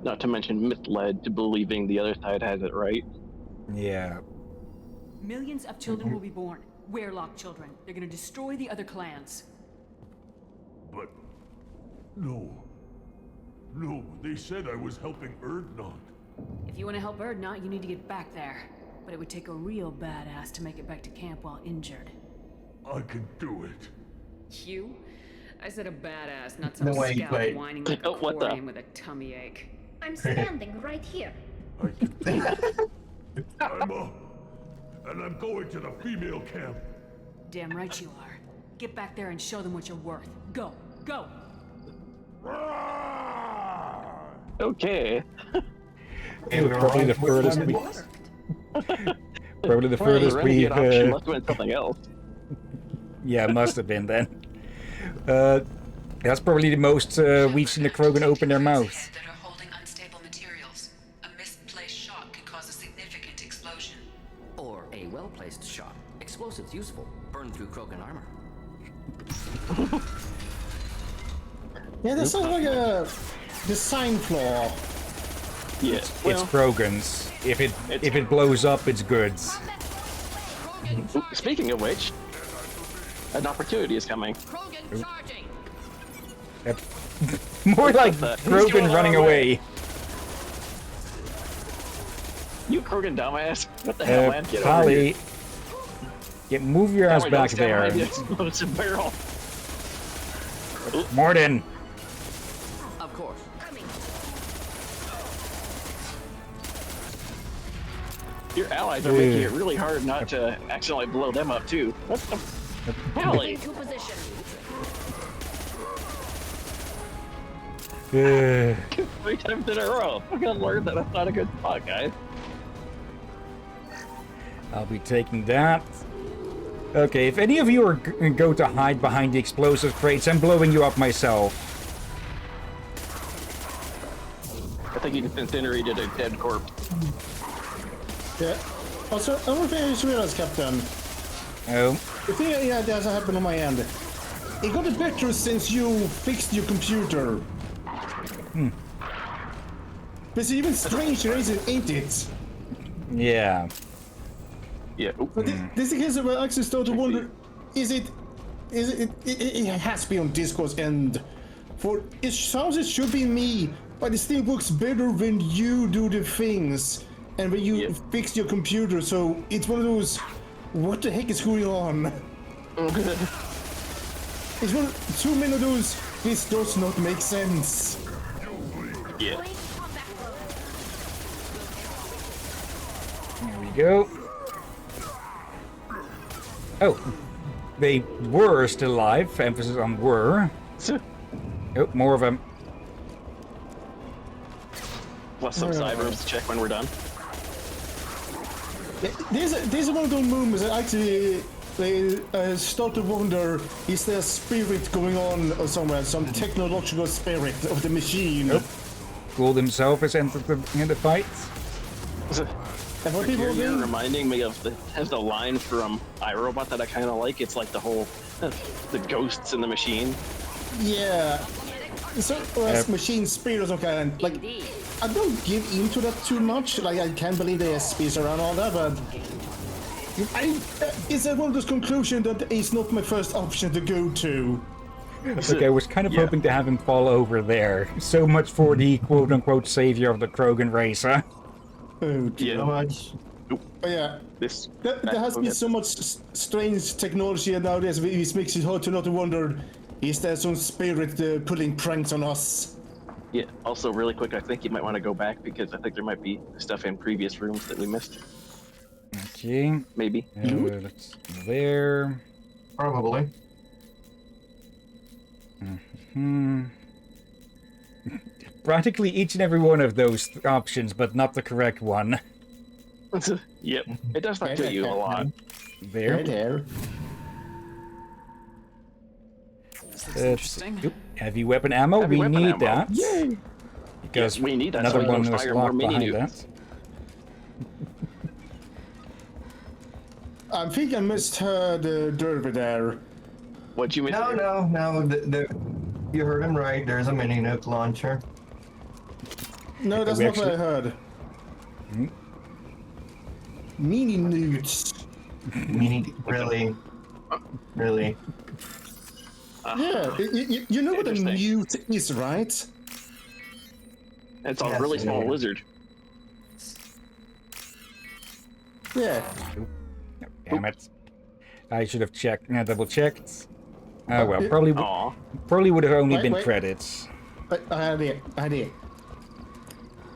Not to mention misled to believing the other side has it right. Yeah. Millions of children will be born. Werelock children. They're gonna destroy the other clans. But... No. No, they said I was helping Erdnot. If you want to help Erdnot, you need to get back there. But it would take a real badass to make it back to camp while injured. I can do it. You? I said a badass, not some No, wait, scout wait. whining like a What the? Korean with a tummy ache. I'm standing right here. I can do it. I'm up. And I'm going to the female camp. Damn right you are. Get back there and show them what you're worth. Go! Go! Okay. Probably the furthest we... Probably the furthest the we... renegade option must have been something else. Yeah, must have been then. That's probably the most we've seen the Krogan open their mouth. That are holding unstable materials. A misplaced shot can cause a significant explosion. Or a well-placed shot. Explosives useful. Burn through Krogan armor. Yeah, that sounds like a design flaw. Yeah. It's Well, Krogan's. If it blows up, it's goods. speaking of which, an opportunity is coming. More like the- Krogan running away. You Krogan dumbass. What the hell, man? Get over Polly, here. move your ass That way, don't back stand there. behind the explosive barrel. Morden. Of course. Your allies are making it really hard not to accidentally blow them up too. What the? Allie. Into position. 3 times in a row. I'm gonna learn that that's not a good spot, guys. I'll be taking that. Okay, if any of you are go to hide behind the explosive crates, I'm blowing you up myself. I think he just incinerated a dead corpse. Yeah. Also, another thing I just realized, Captain. Oh. The thing that has happened on my end. It got better since you fixed your computer. But it's even stranger, ain't it? Yeah. Yeah. But this is the case where I actually start to wonder, it has to be on Discord's end. For it sounds it should be me, but it still works better when you do the things and when you fix your computer, so it's one of those, what the heck is going on? It's too many of those, this does not make sense. Yeah. There we go. Oh. They were still alive. Emphasis on were. Oh, more of them. Plus some side rooms to check when we're done. This is one of those moments that actually start to wonder, is there a spirit going on somewhere, some technological spirit of the machine? Nope. Gould himself has entered in the fight. And what people You're do? reminding me of the line from iRobot that I kind of like. It's like the whole the ghosts in the machine. Yeah. So, machine spirit or some kind. Like, I don't give into that too much. Like, I can't believe there's space around all that, but it's one of those conclusions that is not my first option to go to. Okay, I was kind of hoping to have him fall over there. So much for the quote-unquote savior of the Krogan race, huh? Oh, dear. So much. But yeah, This there has been so much strange technology nowadays, which makes it hard to not wonder, is there some spirit pulling pranks on us? Yeah. Also, really quick, I think you might want to go back because I think there might be stuff in previous rooms that we missed. Okay. Maybe. Let's there. Probably. Practically each and every one of those options, but not the correct one. Yep, it does that to you a lot. There. Right there. This looks interesting. Oop, heavy weapon ammo. Heavy We weapon need ammo. that. Yay! Because Yes, we need that another so we one can was fire more locked behind mini that. nukes. I think I misheard Derby there. What you miss? No. You heard him right. There's a mini nuke launcher. No, that's We not what I actually- heard. Mini nukes. Really? Yeah, you know what a Interesting. newt is, right? It's a Yes, really small yeah. lizard. Yeah. Damn it. I should have double checked. Oh well, Yeah. probably would have only been Wait. credits. But I had it.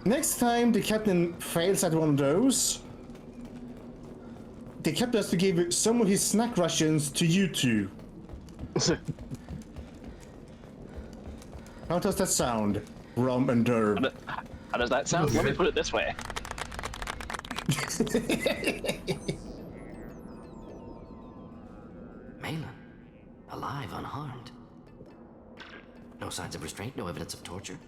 Next time the captain fails at one of those, the captain has to give some of his snack rations to you two. How does that sound, Rom and Derb? How does that sound? Let me put it this way. Malin, alive, unharmed. No signs of restraint, no evidence of torture.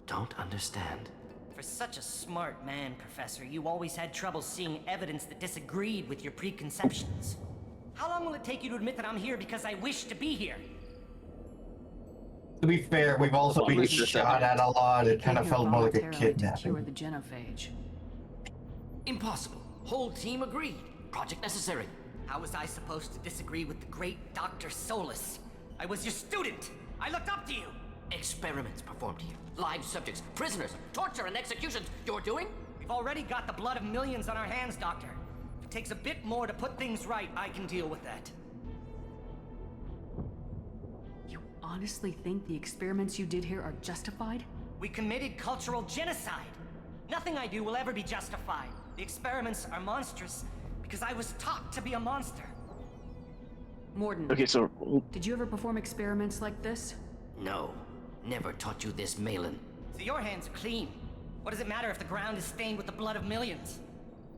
Don't understand. For such a smart man, Professor, you always had trouble seeing evidence that disagreed with your preconceptions. How long will it take you to admit that I'm here because I wish to be here? To be fair, we've also been shot at a lot. It kind of felt more like a kidnapping. Cure the genophage. Impossible. Whole team agreed. Project necessary. How was I supposed to disagree with the great Dr. Solus? I was your student! I looked up to you! Experiments performed here. Live subjects, prisoners, torture and executions. You're doing? We've already got the blood of millions on our hands, Doctor. If it takes a bit more to put things right, I can deal with that. You honestly think the experiments you did here are justified? We committed cultural genocide. Nothing I do will ever be justified. The experiments are monstrous because I was taught to be a monster. Morden, Okay, so did you ever perform experiments like this? No. Never taught you this, Malin. So your hands are clean. What does it matter if the ground is stained with the blood of millions?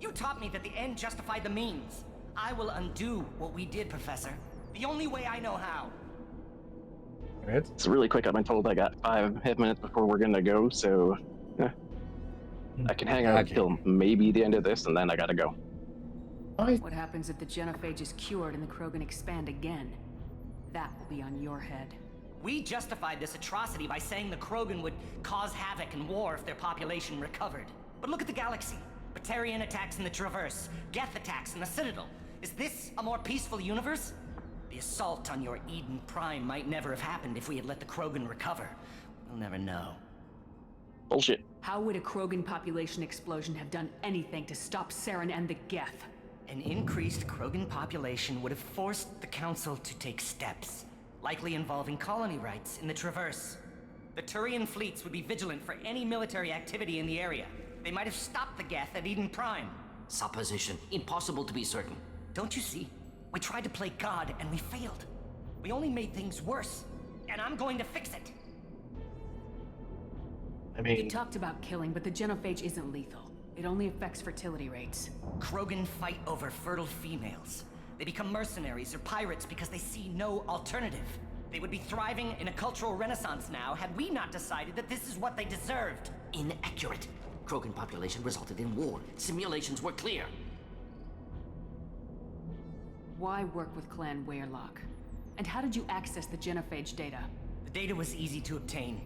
You taught me that the end justified the means. I will undo what we did, Professor. The only way I know how. Right? it's really quick. I've been told I got 5 minutes before we're gonna go, so I can hang out Okay. until maybe the end of this, and then I gotta go. What happens if the genophage is cured and the Krogan expand again? That will be on your head. We justified this atrocity by saying the Krogan would cause havoc and war if their population recovered. But look at the galaxy. Batarian attacks in the Traverse, Geth attacks in the Citadel. Is this a more peaceful universe? The assault on your Eden Prime might never have happened if we had let the Krogan recover. We'll never know. Bullshit. How would a Krogan population explosion have done anything to stop Saren and the Geth? An increased Krogan population would have forced the Council to take steps, likely involving colony rights in the Traverse. The Turian fleets would be vigilant for any military activity in the area. They might have stopped the Geth at Eden Prime. Supposition. Impossible to be certain. Don't you see? We tried to play God and we failed. We only made things worse, and I'm going to fix it. I You mean, talked about killing, but the genophage isn't lethal. It only affects fertility rates. Krogan fight over fertile females. They become mercenaries or pirates because they see no alternative. They would be thriving in a cultural renaissance now had we not decided that this is what they deserved. Inaccurate. Krogan population resulted in war. Simulations were clear. Why work with Clan Weyrloc? And how did you access the genophage data? The data was easy to obtain.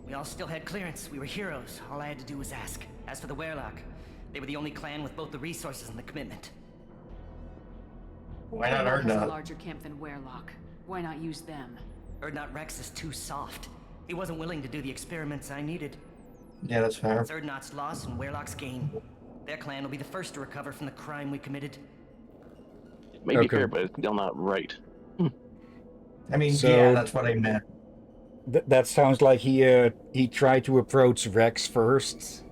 We all still had clearance. We were heroes. All I had to do was ask. As for the Weyrloc, they were the only clan with both the resources and the commitment. why not Weyrloc has a Erdnot? larger camp than Weyrloc. Why not use them? Erdnot Rex is too soft. He wasn't willing to do the experiments I needed. Yeah, that's fair. It's Erdnot's loss and Weyrloc's gain. Their clan will be the first to recover from the crime we committed. It may be Okay. fair, but it's still not right. I mean, So- yeah, that's what I meant. That sounds like he tried to approach Rex first.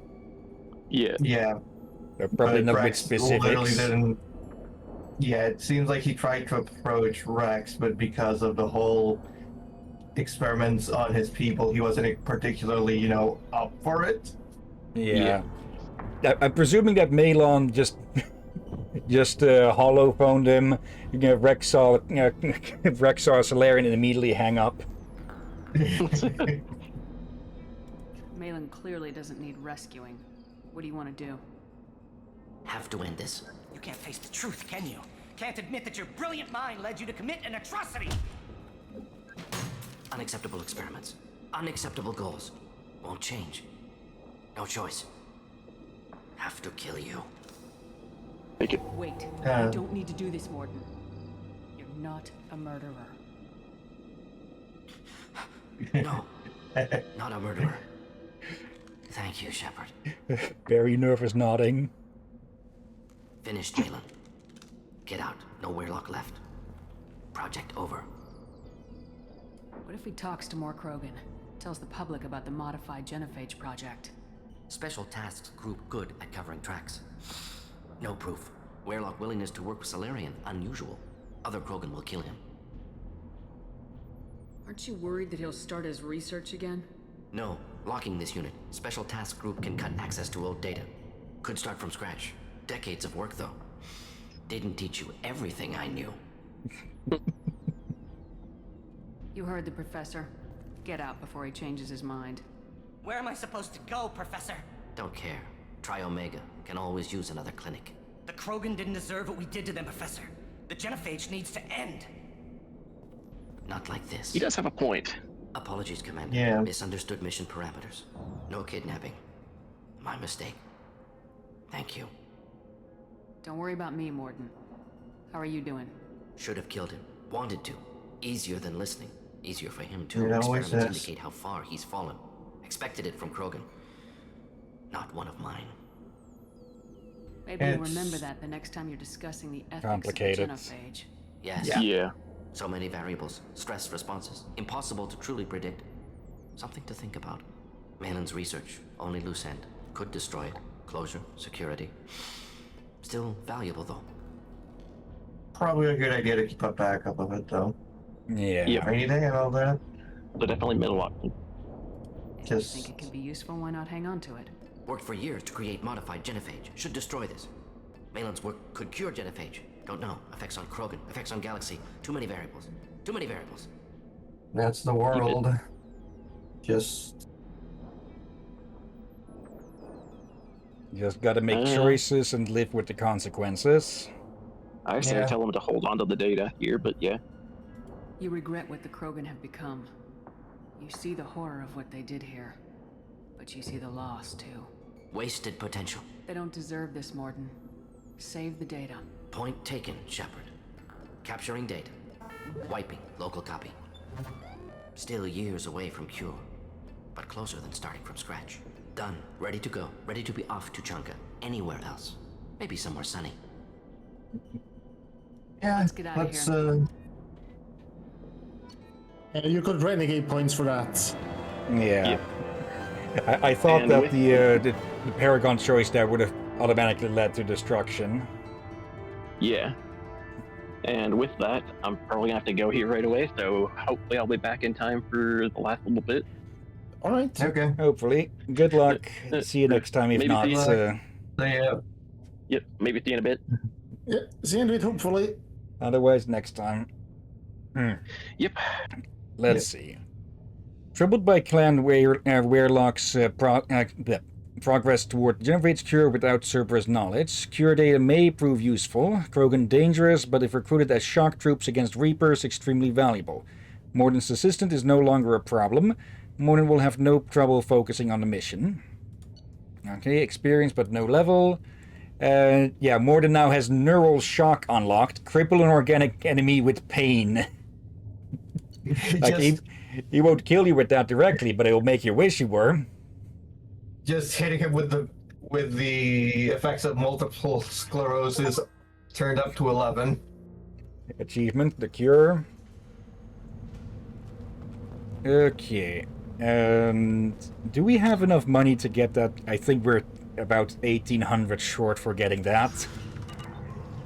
Yeah. Yeah, Probably but not with Rex literally specifics. didn't. Yeah, it seems like he tried to approach Rex, but because of the whole experiments on his people, he wasn't particularly, up for it. Yeah. I'm presuming that Malon just hollow phoned him. You know, Rexar Solarian and immediately hang up. Malin clearly doesn't need rescuing. What do you want to do? Have to end this. You can't face the truth, can you? Can't admit that your brilliant mind led you to commit an atrocity! Unacceptable experiments. Unacceptable goals. Won't change. No choice. Have to kill you. Take it. Wait, you don't need to do this, Morden. You're not a murderer. No. Not a murderer. Thank you, Shepard. Very nervous nodding. Finish, Jalen. Get out. No Weirlock left. Project over. What if he talks to more Krogan? Tells the public about the modified genophage project? Special Tasks Group good at covering tracks. No proof. Weirlock willingness to work with Solarian, unusual. Other Krogan will kill him. Aren't you worried that he'll start his research again? No. Locking this unit. Special Task Group can cut access to old data. Could start from scratch. Decades of work, though. Didn't teach you everything I knew. You heard the professor. Get out before he changes his mind. Where am I supposed to go, Professor? Don't care. Try Omega. Can always use another clinic. The Krogan didn't deserve what we did to them, Professor. The genophage needs to end. Not like this. He does have a point. Apologies, Commander. Yeah. Misunderstood mission parameters. No kidnapping. My mistake. Thank you. Don't worry about me, Morden. How are you doing? Should have killed him. Wanted to. Easier than listening. Easier for him, too. It always Experiments is. indicate how far he's fallen. Expected it from Krogan. Not one of mine. Maybe you'll It's- remember that the next time you're discussing the ethics Complicated. of the genophage. Yes. Yeah. So many variables. Stress responses. Impossible to truly predict. Something to think about. Malin's research. Only loose end. Could destroy it. Closure. Security. Still valuable, though. Probably a good idea to keep a backup of it, though. Yeah. Yep. Rainy day and all that. So definitely middle option. If Just- you think it can be useful, why not hang on to it? Worked for years to create modified genophage. Should destroy this. Malin's work could cure genophage. Don't know. Effects on Krogan. Effects on Galaxy. Too many variables. Too many variables. That's the world. Just Just gotta make choices and live with the consequences. I say Yeah. tell him to hold on to the data here, but yeah. You regret what the Krogan have become. You see the horror of what they did here. But you see the loss, too. Wasted potential. They don't deserve this, Morden. Save the data. Point taken, Shepard. Capturing data. Wiping local copy. Still years away from cure, but closer than starting from scratch. Done. Ready to go. Ready to be off to Chunka. Anywhere else. Maybe somewhere sunny. yeah. Let's get outta Let's here. You got renegade points for that. Yeah. I thought And that with- the Paragon choice there would have automatically led to destruction. Yeah. And with that, I'm probably gonna have to go here right away, so hopefully I'll be back in time for the last little bit. All right. Okay. Hopefully. Good luck. See you next time. If Maybe not, see you. So yeah. Yep, maybe see you in a bit. Yeah. See you in a bit, hopefully. otherwise next time. Yep. Let's see. Troubled by Clan Weirlock's progress toward Genophage cure without Cerberus knowledge, cure data may prove useful. Krogan dangerous, but if recruited as shock troops against Reapers, extremely valuable. Morden's assistant is no longer a problem. Morden will have no trouble focusing on the mission. Okay, experience but no level. Yeah, Morden now has Neural Shock unlocked. Cripple an organic enemy with pain. Like, he won't kill you with that directly, but it will make you wish you were. Just hitting him with the effects of multiple sclerosis turned up to 11. Achievement, the cure. Okay. Do we have enough money to get that? I think we're about 1,800 short for getting that.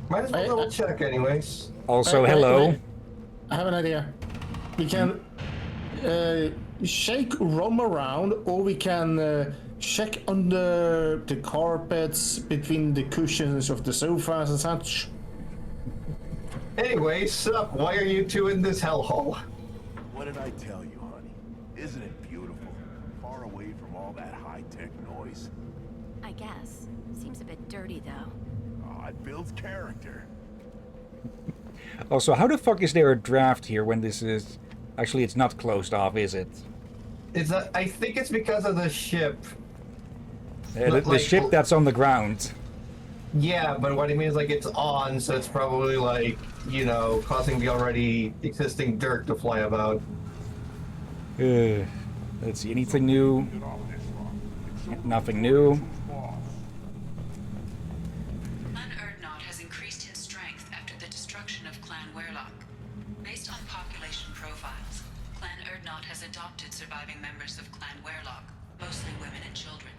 Might as well double check anyways. Also, hello. I have an idea. We can shake Rom around, or we can check on the carpets between the cushions of the sofas and such. Anyway, sup, why are you two in this hellhole? What did I tell you, honey? Isn't it beautiful? Far away from all that high-tech noise. I guess. Seems a bit dirty, though. Oh, it builds character. Also, how the fuck is there a draft here when this is... Actually, it's not closed off, is it? I think it's because of the ship. The ship that's on the ground. Yeah, but what I mean is like it's on, so it's probably like, you know, causing the already existing dirt to fly about. Let's see, anything new? Nothing new. Clan Erdnot has increased in strength after the destruction of Clan Werlock. Based on population profiles, Clan Erdnot has adopted surviving members of Clan Werlock, mostly women and children.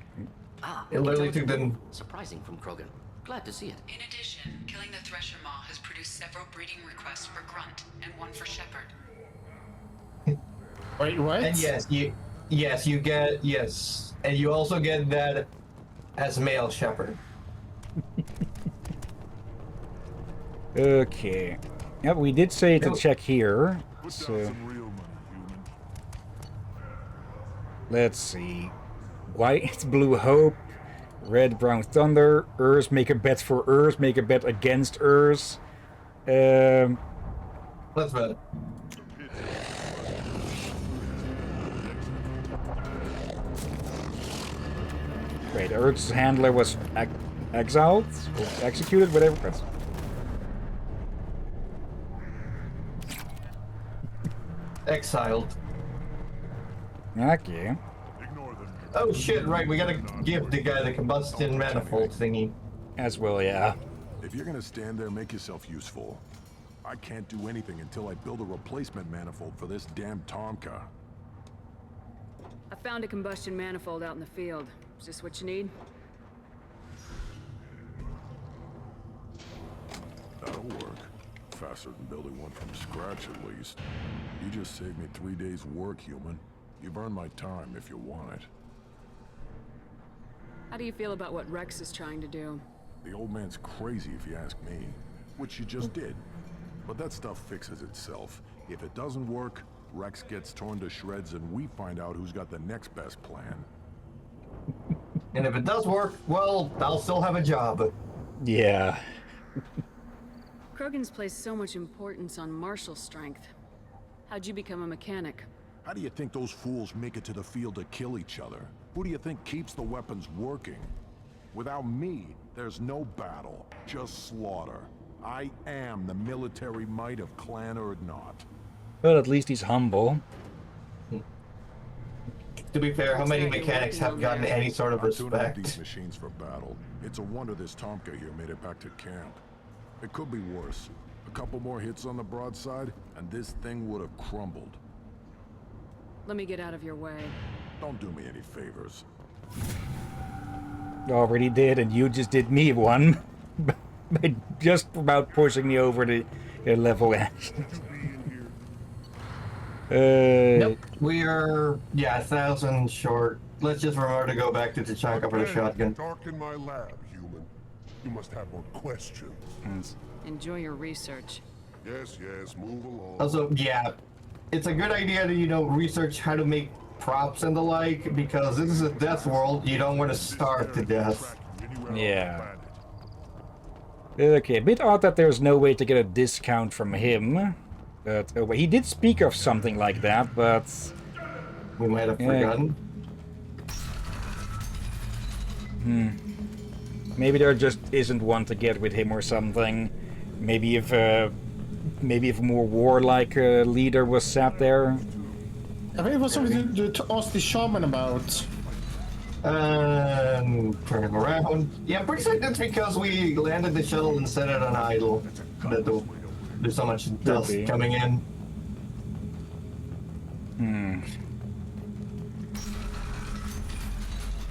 Ah, It literally took them... surprising from Krogan. Glad to see it. In addition, killing the Thresher Maw has produced several breeding requests for Grunt and one for Shepherd. Wait, what? And and you also get that as male shepherd. Okay. Yep, we did say to check here. Put So down some real money, human. let's see. White, Blue Hope, Red, Brown Thunder, Urs, make a bet for Urs, make a bet against Urs. Let's bet. Wait, Urz's handler was exiled? Or executed? Whatever. That's... Exiled. Okay. Ignore them. Oh shit, right, we gotta give the guy the combustion manifold thingy. As well, yeah. If you're gonna stand there, make yourself useful. I can't do anything until I build a replacement manifold for this damn Tonka. I found a combustion manifold out in the field. Is this what you need? That'll work. Faster than building one from scratch, at least. You just saved me 3 days' work, human. You've earned my time if you want it. How do you feel about what Rex is trying to do? The old man's crazy if you ask me. Which you just did. But that stuff fixes itself. If it doesn't work, Rex gets torn to shreds and we find out who's got the next best plan. And if it does work, well, I'll still have a job. Yeah. Krogan's placed so much importance on martial strength. How'd you become a mechanic? How do you think those fools make it to the field to kill each other? Who do you think keeps the weapons working? Without me, there's no battle, just slaughter. I am the military might of Clan Erdnot. Well, at least he's humble. To be fair, how many mechanics have gotten any sort of I'm tuning up these respect? machines for battle. It's a wonder this Tomka here made it back to camp. It could be worse. A couple more hits on the broadside, and this thing would have crumbled. Let me get out of your way. Don't do me any favors. Already did, and you just did me one. By just about pushing me over the level edge. Nope, we are, 1,000 short. Let's just remember to go back to Tachanka for the shotgun. Darken my lab, human. You must have more questions. Enjoy your research. Yes, move along. Also, yeah, it's a good idea to, research how to make props and the like, because this is a death world, you don't want to starve to death. Yeah. Okay, a bit odd that there's no way to get a discount from him. But well, he did speak of something like that, but... We might have forgotten. Maybe there just isn't one to get with him or something. Maybe if a more warlike leader was sat there. I think it was something to ask the shaman about. Turning around. Yeah, I'm pretty sure that's because we landed the shuttle and set it on idle. There's so much dust coming in.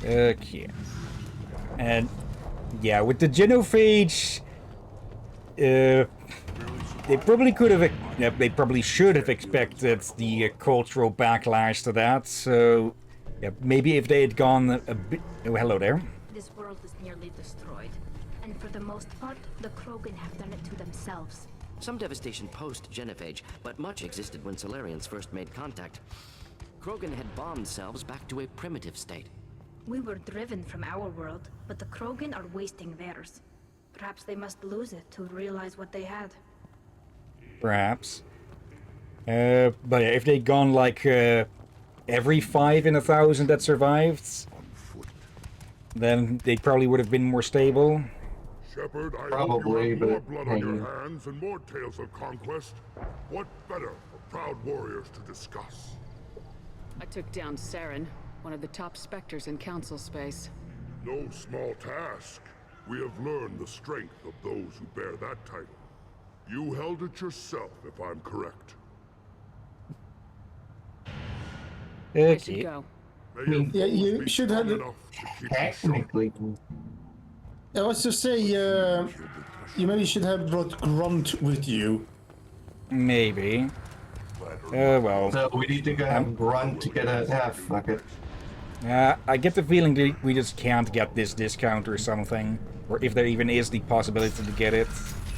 Okay. And yeah, with the genophage, they probably could have. They probably should have expected the cultural backlash to that. So Yeah, maybe if they had gone a bit... Oh, hello there. This world is nearly destroyed. And for the most part, the Krogan have done it to themselves. Some devastation post-Genophage, but much existed when Solarians first made contact. Krogan had bombed selves back to a primitive state. We were driven from our world, but the Krogan are wasting theirs. Perhaps they must lose it to realize what they had. Perhaps. But yeah, if they'd gone like every 5 in 1,000 that survived, then they probably would have been more stable. Shepard, I Probably, hope you have but more blood on your hands and more tales of conquest. What better for proud warriors to discuss? I took down Saren, one of the top specters in Council space. No small task. We have learned the strength of those who bear that title. You held it yourself, if I'm correct. I should go. Yeah, you should have... Technically. I was to say, you maybe should have brought Grunt with you. Maybe. Well. So we need to go have Grunt to get a... Yeah, fuck it. I get the feeling that we just can't get this discount or something. Or if there even is the possibility to get it.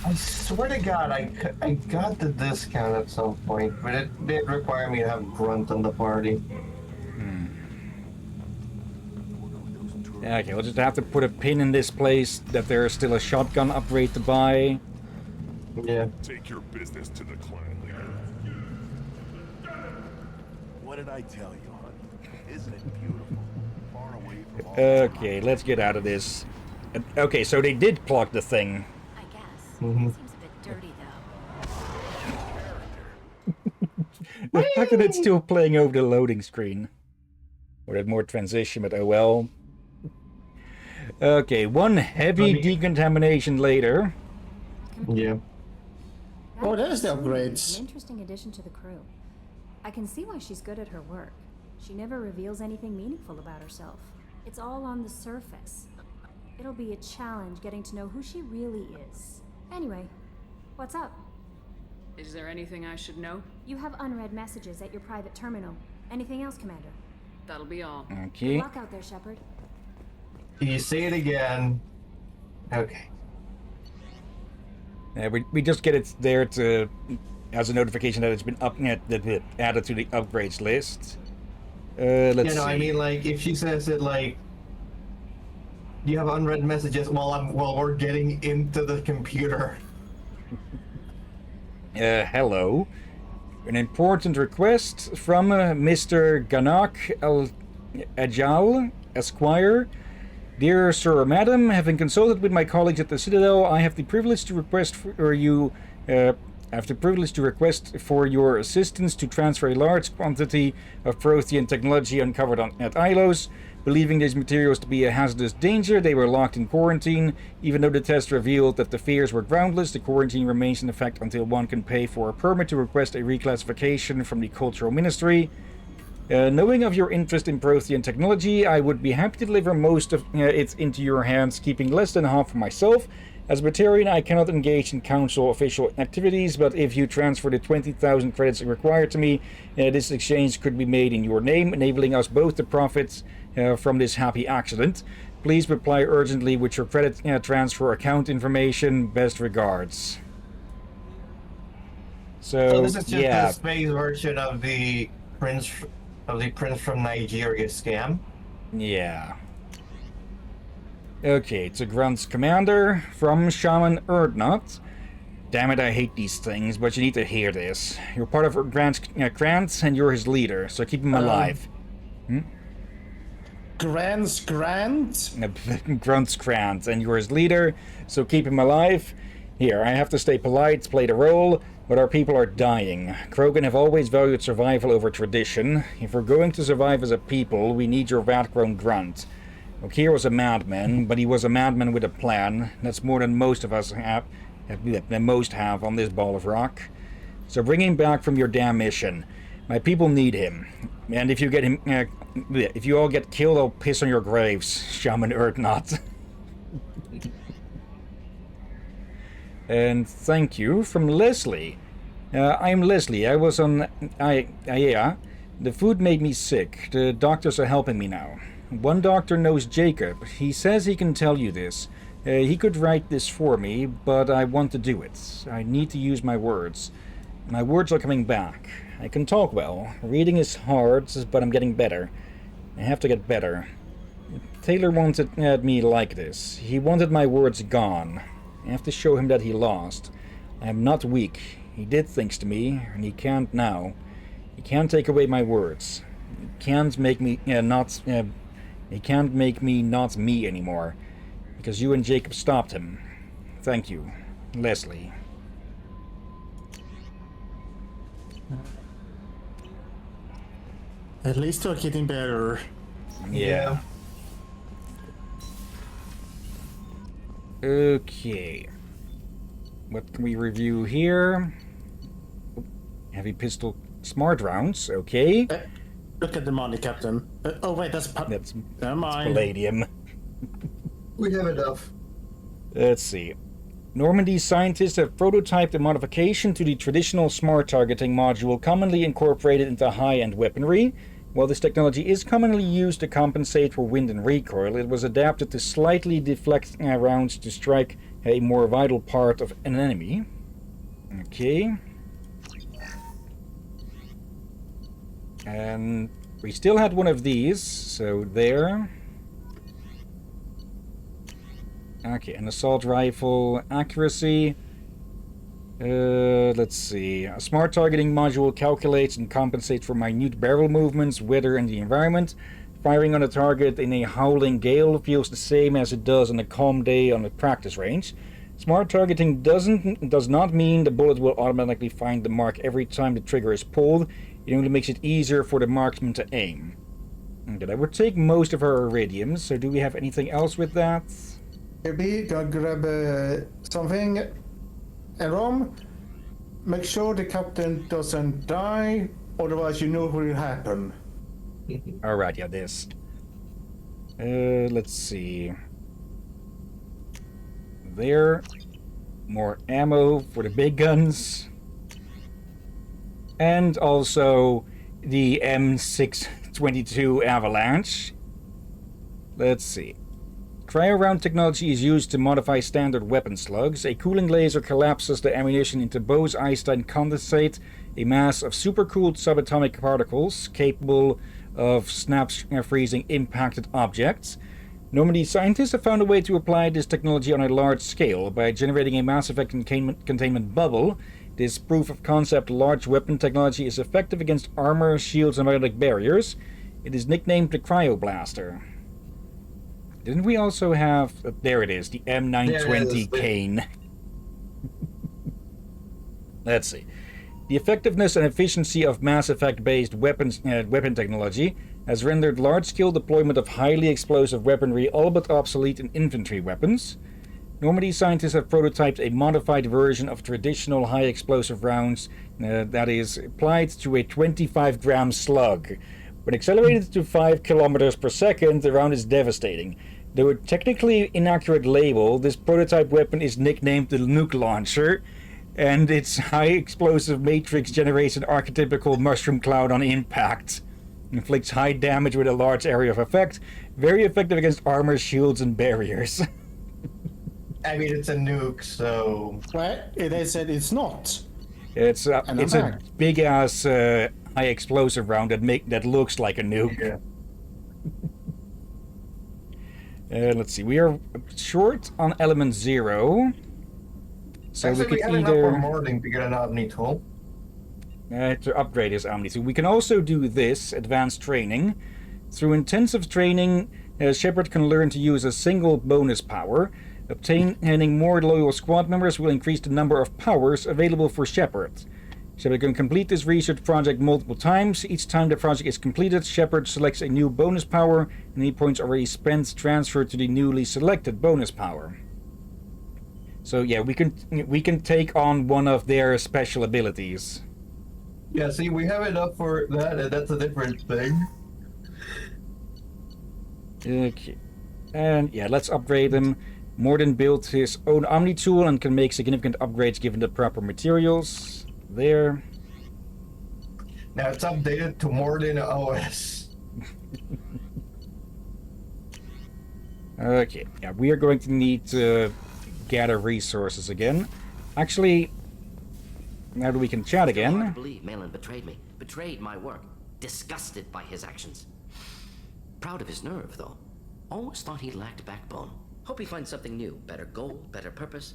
I swear to God, I got the discount at some point, but it did require me to have Grunt on the party. Okay, we'll just have to put a pin in this place that there is still a shotgun upgrade to buy. Yeah. Take your business to the clan leader. What did I tell you, honey? Isn't it beautiful? Far away from all Okay, let's get out of this. Okay, so they did plug the thing. I guess. Seems a bit dirty, though. The fact that it's still playing over the loading screen. Or that more transition, but oh well. Okay, one heavy decontamination later. Yeah. Oh, there's the An upgrades. interesting addition to the crew. I can see why she's good at her work. She never reveals anything meaningful about herself. It's all on the surface. It'll be a challenge getting to know who she really is. Anyway, what's up? Is there anything I should know? You have unread messages at your private terminal. Anything else, Commander? That'll be all. Okay. Good luck out there, Shepard. You say it again. Okay. We just get it there to as a notification that it's been added to the upgrades list. Let's see. I mean, like, if she says it, like, you have unread messages while we're getting into the computer. Hello. An important request from Mr. Ganak Ajal, Esquire. Dear Sir or Madam, having consulted with my colleagues at the Citadel, I have the privilege to request for you. For your assistance to transfer a large quantity of Prothean technology uncovered at Ilos. Believing these materials to be a hazardous danger, they were locked in quarantine. Even though the test revealed that the fears were groundless, the quarantine remains in effect until one can pay for a permit to request a reclassification from the Cultural Ministry. Knowing of your interest in Prothean technology, I would be happy to deliver most of it into your hands, keeping less than half for myself. As a Batarian, I cannot engage in Council official activities, but if you transfer the 20,000 credits required to me, this exchange could be made in your name, enabling us both to profit from this happy accident. Please reply urgently with your credit transfer account information. Best regards. So this is just the space version of the Prince from Nigeria scam. Yeah. Okay, it's a Grunt's commander from Shaman Erdnot. Damn it, I hate these things, but you need to hear this. You're part of Grant's Grant, and you're his leader, so keep him alive. Grant's Grant? Grunt's Grant, and you're his leader, so keep him alive. Here, I have to stay polite, play the role, but our people are dying. Krogan have always valued survival over tradition. If we're going to survive as a people, we need your vat-grown Grunt. Okir was a madman, but he was a madman with a plan. That's more than most of us have on this ball of rock. So bring him back from your damn mission. My people need him. And if you get him, if you all get killed, I'll piss on your graves, Shaman Erdnot. And thank you from Leslie. I'm Leslie. I was on IAEA. The food made me sick. The doctors are helping me now. One doctor knows Jacob. He says he can tell you this. He could write this for me, but I want to do it. I need to use my words. My words are coming back. I can talk well. Reading is hard, but I'm getting better. I have to get better. Taylor wanted me like this. He wanted my words gone. I have to show him that he lost. I am not weak. He did things to me, and he can't now. He can't take away my words. He can't make me not. He can't make me not me anymore, because you and Jacob stopped him. Thank you, Leslie. At least you're getting better. Yeah. Okay. What can we review here? Heavy pistol, smart rounds. Okay. Look at the money, Captain. Oh wait, that's never mind. Palladium. We have enough. Let's see. Normandy scientists have prototyped a modification to the traditional smart targeting module commonly incorporated into high-end weaponry. While this technology is commonly used to compensate for wind and recoil, it was adapted to slightly deflect rounds to strike a more vital part of an enemy. Okay. And we still had one of these, so there. Okay, an assault rifle, accuracy. Let's see. A smart targeting module calculates and compensates for minute barrel movements, weather, and the environment. Firing on a target in a howling gale feels the same as it does on a calm day on a practice range. Smart targeting does not mean the bullet will automatically find the mark every time the trigger is pulled. It only makes it easier for the marksman to aim. Okay, that would take most of our iridiums, so do we have anything else with that? Maybe gonna grab something. And Rom, make sure the captain doesn't die, otherwise you know what will happen. Alright, yeah, this. Let's see. There. More ammo for the big guns. And also the M622 Avalanche. Let's see. Cryo-round technology is used to modify standard weapon slugs. A cooling laser collapses the ammunition into Bose-Einstein condensate, a mass of supercooled subatomic particles capable of snap-freezing impacted objects. Normandy scientists have found a way to apply this technology on a large scale by generating a Mass Effect containment bubble. This proof-of-concept large weapon technology is effective against armor, shields, and magnetic barriers. It is nicknamed the Cryoblaster. Didn't we also have... there it is, the M920 Kane. Let's see. The effectiveness and efficiency of Mass Effect-based weapon technology has rendered large-scale deployment of highly explosive weaponry all but obsolete in infantry weapons. Normandy scientists have prototyped a modified version of traditional high-explosive rounds that is applied to a 25-gram slug. When accelerated to 5 kilometers per second, the round is devastating. Though a technically inaccurate label, this prototype weapon is nicknamed the Nuke Launcher, and its high-explosive matrix generates an archetypical mushroom cloud on impact. Inflicts high damage with a large area of effect, very effective against armor, shields, and barriers. I mean, it's a nuke, so... Well, they said it's not. It's a big-ass high-explosive round that looks like a nuke. Yeah. Let's see, we are short on element 0. So actually, we could have enough for morning to get an Omni tool. To upgrade his Omni tool. We can also do this, advanced training. Through intensive training, Shepard can learn to use a single bonus power. Obtaining more loyal squad members will increase the number of powers available for Shepard. Shepard can complete this research project multiple times. Each time the project is completed, Shepard selects a new bonus power, and any points already spent transfer to the newly selected bonus power. So yeah, we can take on one of their special abilities. Yeah, see, we have enough for that, and that's a different thing. Okay. And yeah, let's upgrade him. Morden built his own Omni tool and can make significant upgrades given the proper materials. There. Now it's updated to Morden OS. Okay, yeah, we are going to need to gather resources again. Actually, now that we can chat I again. believe Malin betrayed me, betrayed my work, disgusted by his actions. Proud of his nerve, though. Always thought he lacked backbone. Hope he finds something new, better goal, better purpose,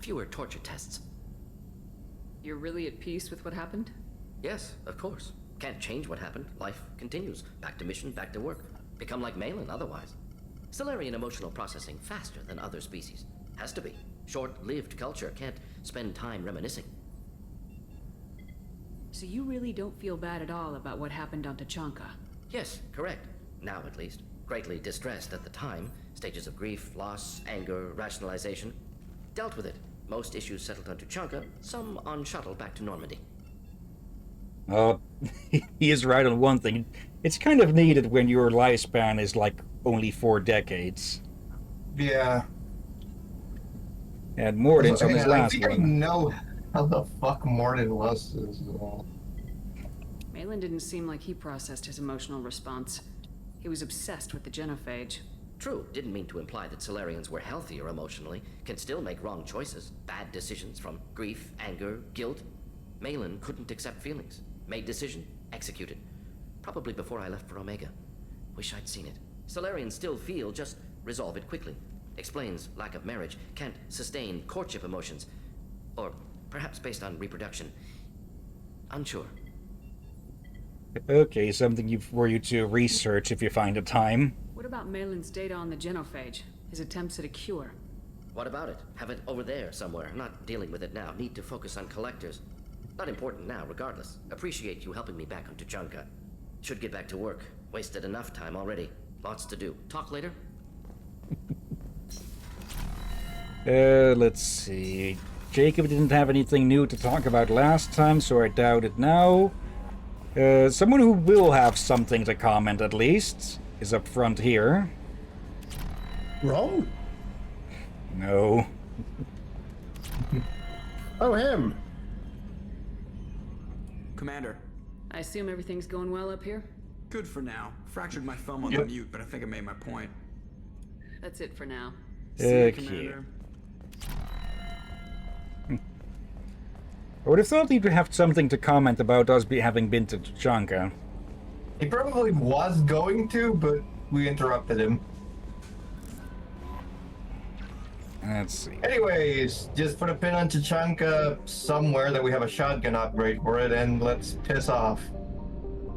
fewer torture tests. You're really at peace with what happened? Yes, of course. Can't change what happened. Life continues. Back to mission, back to work. Become like Malin otherwise. Solarian emotional processing faster than other species. Has to be. Short-lived culture can't spend time reminiscing. So you really don't feel bad at all about what happened on Tachanka? Yes, correct. Now at least. Greatly distressed at the time. Stages of grief, loss, anger, rationalization. Dealt with it. Most issues settled on Tachanka, some on shuttle back to Normandy. Oh, he is right on one thing. It's kind of needed when your lifespan is like only 4 decades. Yeah. And Morden's on his last I think one. I know how the fuck Morden was as well. Malin didn't seem like he processed his emotional response. He was obsessed with the genophage. True, didn't mean to imply that Solarians were healthier emotionally, can still make wrong choices, bad decisions from grief, anger, guilt. Malin couldn't accept feelings, made decision, executed. Probably before I left for Omega. Wish I'd seen it. Solarians still feel, just resolve it quickly. Explains lack of marriage, can't sustain courtship emotions. Or perhaps based on reproduction. Unsure. Okay, something for you to research if you find the time. What about Malin's data on the genophage? His attempts at a cure? What about it? Have it over there somewhere. Not dealing with it now. Need to focus on collectors. Not important now, regardless. Appreciate you helping me back on Tachanka. Should get back to work. Wasted enough time already. Lots to do. Talk later? Let's see. Jacob didn't have anything new to talk about last time, so I doubt it now. Someone who will have something to comment at least is up front here. Rom? No. Oh, him. Commander. I assume everything's going well up here? Good for now. Fractured my thumb on the mute, but I think I made my point. That's it for now. See you, Commander. I would have thought he'd have something to comment about us having been to Tachanka. He probably was going to, but we interrupted him. Let's see. Anyways, just put a pin on Tachanka somewhere that we have a shotgun upgrade for it, and let's piss off.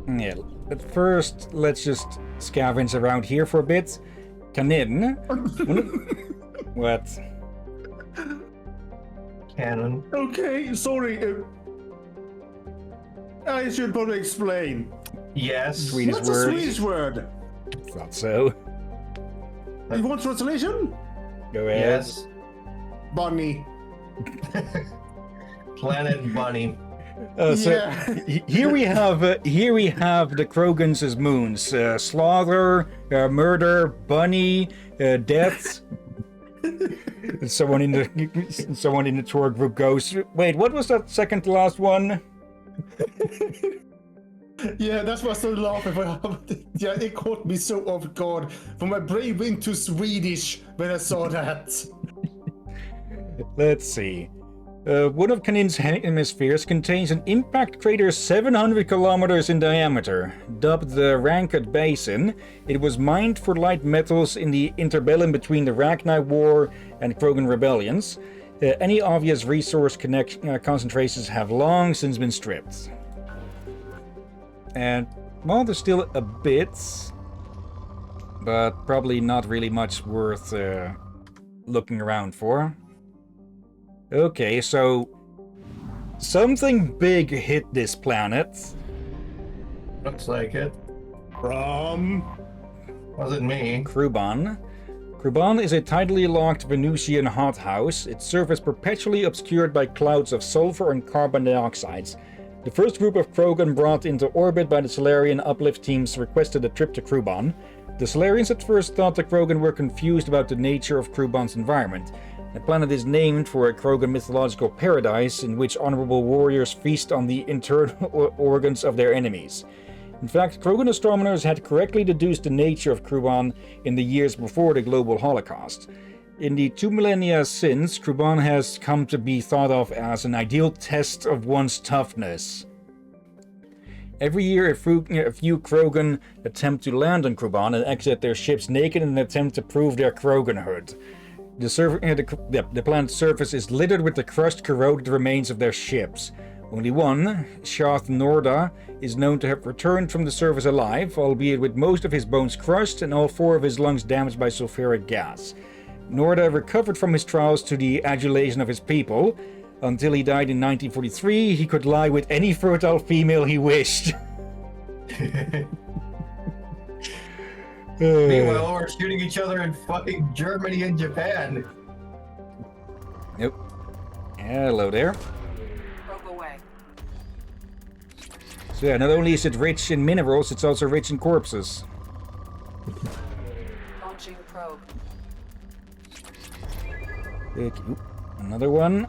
Yeah, but first, let's just scavenge around here for a bit. Kanin? What? Cannon. Okay, sorry. I should probably explain. Yes. Swedish What's word. a Swedish word? Thought so. You want translation? Go ahead. Yes. Bunny. Planet Bunny. So Yeah. here we have the Krogans as moons: slaughter, murder, bunny, death. Someone in the tour group goes, "Wait, what was that second to last one?" Yeah, that's why I started laughing. Yeah, it caught me so off guard. For my brain went to Swedish when I saw that. Let's see. One of Kanin's hemispheres contains an impact crater 700 kilometers in diameter. Dubbed the Ranked Basin, it was mined for light metals in the interbellum between the Rachni War and Krogan rebellions. Any obvious resource concentrations have long since been stripped. And, well, there's still a bit, but probably not really much worth looking around for. Okay, so something big hit this planet. Looks like it. From? Wasn't me. Kruban. Kruban is a tidally locked Venusian hothouse, its surface perpetually obscured by clouds of sulfur and carbon dioxides. The first group of Krogan brought into orbit by the Solarian uplift teams requested a trip to Kruban. The Solarians at first thought the Krogan were confused about the nature of Kruban's environment. The planet is named for a Krogan mythological paradise in which honorable warriors feast on the internal organs of their enemies. In fact, Krogan astronomers had correctly deduced the nature of Kruban in the years before the global Holocaust. In the 2 millennia since, Kruban has come to be thought of as an ideal test of one's toughness. Every year, a few Krogan attempt to land on Kruban and exit their ships naked in an attempt to prove their Kroganhood. The planet's surface is littered with the crushed, corroded remains of their ships. Only one, Shath Norda, is known to have returned from the surface alive, albeit with most of his bones crushed and all 4 of his lungs damaged by sulfuric gas. Norda recovered from his trials to the adulation of his people. Until he died in 1943, he could lie with any fertile female he wished. Meanwhile, we're shooting each other in fucking Germany and Japan. Nope. Hello there. Probe away. So yeah, not only is it rich in minerals, it's also rich in corpses. Launching probe. Okay. Another one.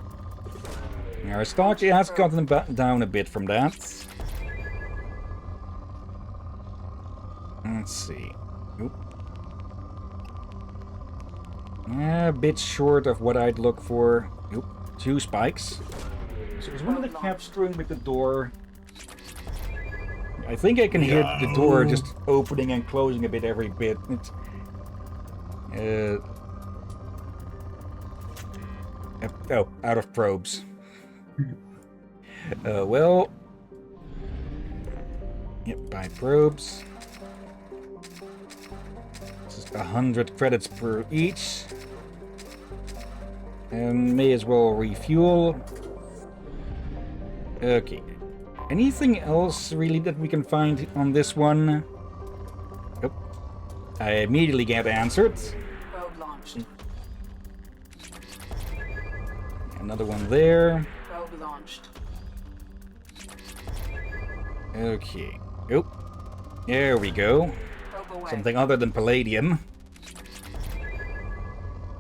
Our stock has gotten down a bit from that. Let's see. Oop. Yeah, a bit short of what I'd look for. Oop. 2 spikes. So is one of the caps screwing with the door? I think I can hear the door just opening and closing a bit every bit. Oh, out of probes. Well... Yep, buy probes. 100 credits per each. And may as well refuel. Okay. Anything else really that we can find on this one? Nope. I immediately get answered. Probe launched. Another one there. Probe launched. Okay. Oh. There we go. Something other than palladium.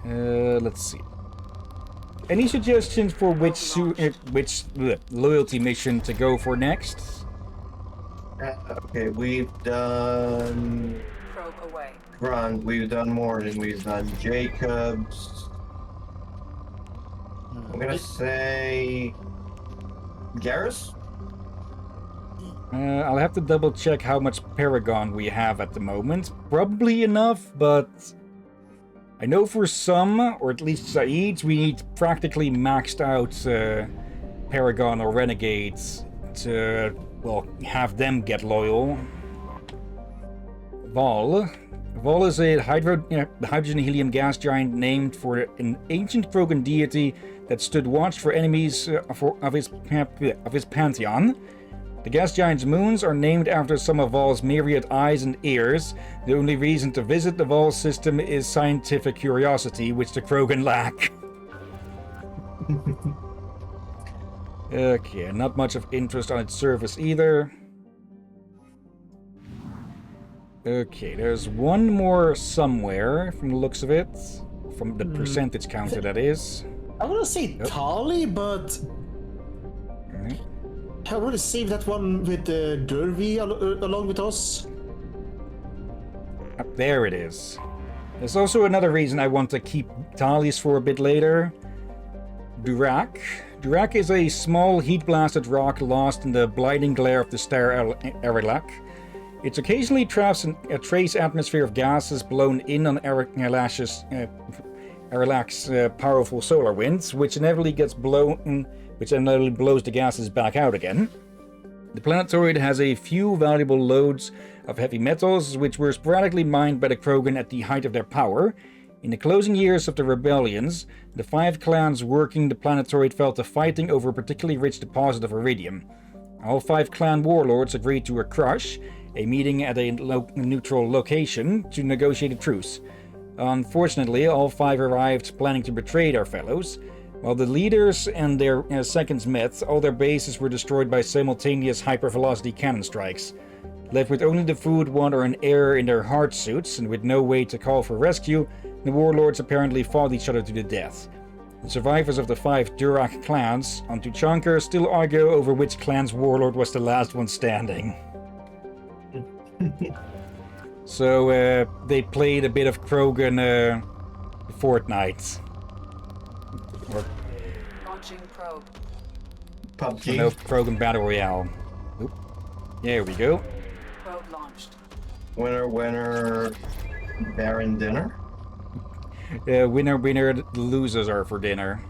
Let's see. Any suggestions for which loyalty mission to go for next? Okay, we've done... Probe away. Grunt, we've done Morning, we've done Jacobs. I'm gonna say... Garrus? I'll have to double check how much Paragon we have at the moment. Probably enough, but I know for some, or at least Saeed's, we need practically maxed out Paragon or Renegades to, well, have them get loyal. Vol is a hydrogen helium gas giant named for an ancient Krogan deity that stood watch for enemies of his pantheon. The gas giant's moons are named after some of Vol's myriad eyes and ears. The only reason to visit the Vol system is scientific curiosity, which the Krogan lack. Okay, not much of interest on its surface either. Okay, there's one more somewhere from the looks of it. From the percentage counter, that is. I want to say Tali, but I already saved that one with Derby along with us. Up there it is. There's also another reason I want to keep Tali's for a bit later. Durak. Durak is a small heat-blasted rock lost in the blinding glare of the star Arilak. It occasionally traps a trace atmosphere of gases blown in on Arilak's powerful solar winds, which inevitably blows the gases back out again. The planetoid has a few valuable loads of heavy metals, which were sporadically mined by the Krogan at the height of their power. In the closing years of the rebellions, the 5 clans working the planetoid fell to fighting over a particularly rich deposit of iridium. All 5 clan warlords agreed to a crush, a meeting at a neutral location, to negotiate a truce. Unfortunately, all 5 arrived planning to betray their fellows. While the leaders and their seconds met, all their bases were destroyed by simultaneous hypervelocity cannon strikes. Left with only the food, water, and air in their hard suits, and with no way to call for rescue, the warlords apparently fought each other to the death. The survivors of the 5 Durak clans on Tuchanka still argue over which clan's warlord was the last one standing. So they played a bit of Krogan Fortnite. Or Launching probe. PUBG. no, Krogan Battle Royale. Oop. There we go. Probe launched. Winner, winner, Baron dinner. Winner, winner, the losers are for dinner.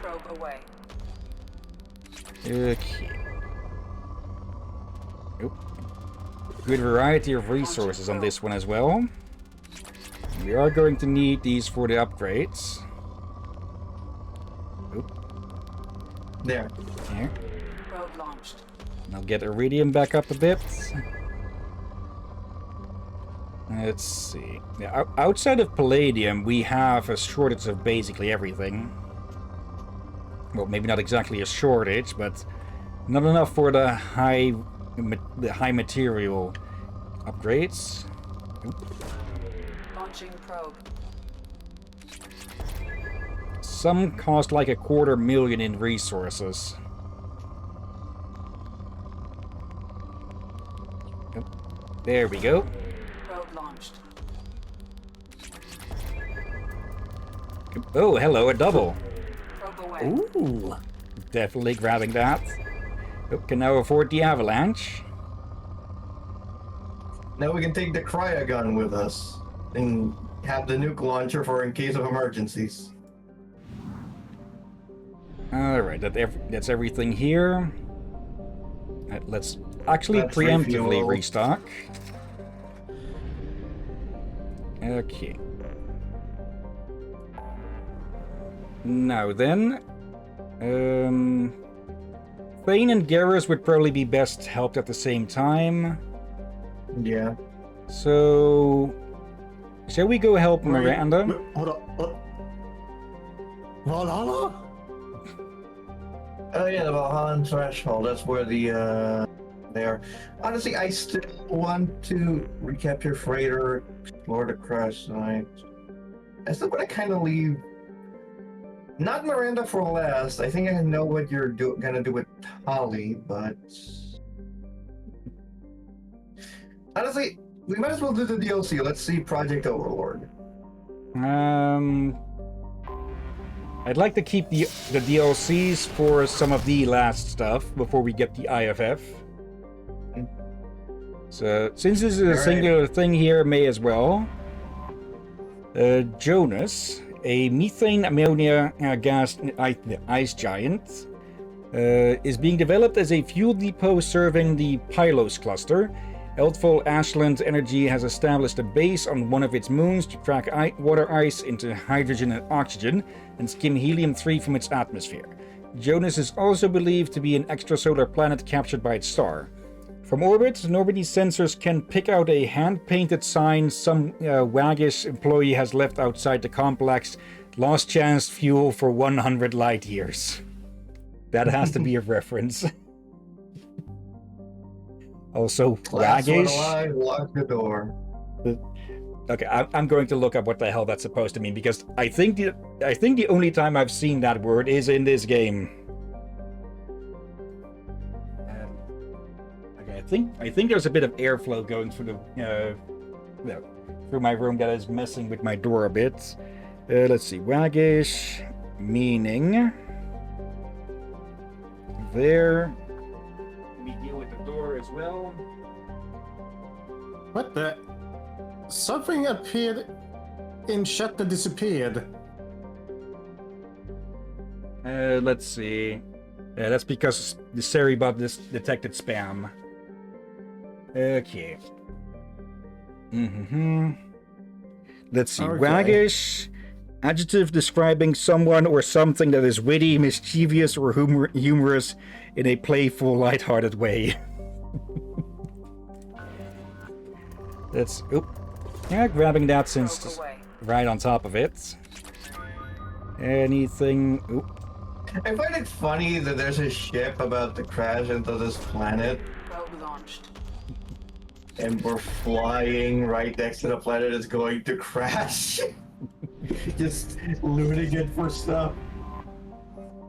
Probe away. Okay. Oop. Good variety of resources on this one as well. We are going to need these for the upgrades. Oop. There. Here. Probe launched. I'll get Iridium back up a bit. Let's see. Yeah, outside of Palladium, we have a shortage of basically everything. Well, maybe not exactly a shortage, but not enough for the high material upgrades. Oop. Launching probe. Some cost like $250,000 in resources. Yep. There we go. Probe launched. Oh, hello, a double. Probe away. Ooh, definitely grabbing that. Oh, can now afford the avalanche. Now we can take the cryogun with us and have the nuke launcher for in case of emergencies. Alright, that's everything here. Let's actually That's preemptively refuel. restock. Okay. Now then, Thane and Garrus would probably be best helped at the same time. Yeah. So, shall we go help Wait, Miranda? Hold on. What? Valhalla? Oh yeah, the Valhalla threshold. That's where the there. Honestly, I still want to recapture freighter, explore the crash site. I still want to kind of leave. Not Miranda for last. I think I know what you're gonna do with Tali, but honestly, we might as well do the DLC. Let's see Project Overlord. I'd like to keep the DLCs for some of the last stuff before we get the IFF. So, since this is a singular thing here, may as well. Jonas, a methane ammonia gas ice giant, is being developed as a fuel depot serving the Pylos cluster. Eldfall Ashland Energy has established a base on one of its moons to crack water ice into hydrogen and oxygen and skim helium-3 from its atmosphere. Jonas is also believed to be an extrasolar planet captured by its star. From orbit, Normandy's sensors can pick out a hand-painted sign some waggish employee has left outside the complex. Lost chance fuel for 100 light years. That has to be a reference. Also, Last one waggish. alive, lock the door. Okay, I'm going to look up what the hell that's supposed to mean, because I think the only time I've seen that word is in this game. Okay, I think there's a bit of airflow going through through my room that is messing with my door a bit. Let's see, waggish meaning there. We deal with the door as well. What the? Something appeared in chat that disappeared. Let's see. That's because the Seribot detected spam. Okay. Let's see. Okay. Waggish. Adjective describing someone or something that is witty, mischievous, or humorous in a playful, lighthearted way. That's... Oop. Yeah, grabbing that since right on top of it. Anything... Oop. I find it funny that there's a ship about to crash into this planet. Probe launched. And we're flying right next to the planet that's going to crash. Just looting it for stuff.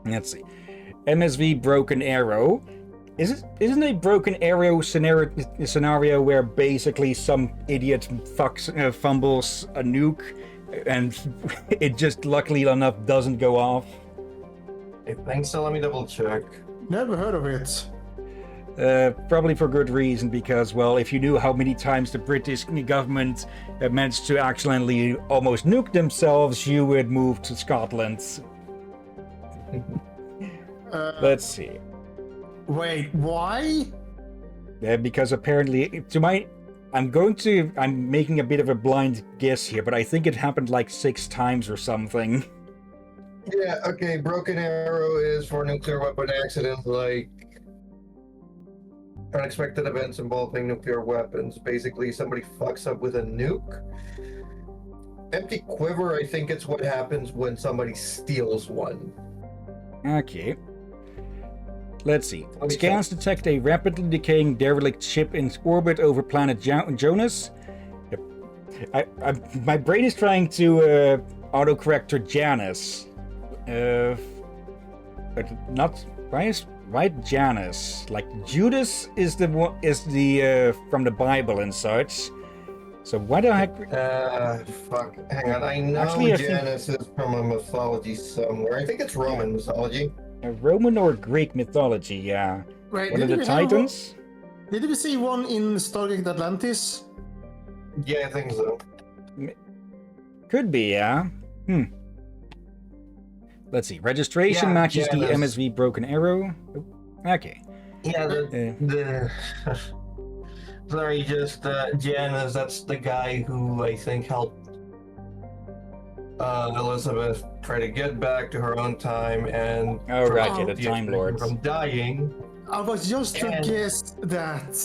Let's see. MSV Broken Arrow. Isn't a Broken Arrow scenario where basically some idiot fumbles a nuke and it just luckily enough doesn't go off? I think so. Let me double check. Never heard of it. Probably for good reason, because, well, if you knew how many times the British government managed to accidentally almost nuke themselves, you would move to Scotland. Let's see. Wait, why? Because apparently, I'm making a bit of a blind guess here, but I think it happened like 6 times or something. Yeah, okay, Broken Arrow is for nuclear weapon accidents like unexpected events involving nuclear weapons. Basically, somebody fucks up with a nuke. Empty Quiver, I think it's what happens when somebody steals one. Okay. Let's see. Scans detect a rapidly decaying derelict ship in orbit over planet Jonas. Yep. My brain is trying to autocorrect to Janus. But not... Why Janus? Like Judas is the from the Bible and such. So why the heck? Fuck. Hang on. I know actually, Janus is from a mythology somewhere. I think it's Roman mythology. A Roman or Greek mythology, yeah. Right. One of the Titans? Did we see one in Stargate Atlantis? Yeah, I think so. Could be, yeah. Let's see. Registration matches the MSV Broken Arrow. Okay. Yeah, sorry, just Janus, that's the guy who I think helped Elizabeth try to get back to her own time and the Time Lord from dying. I was just to guess that.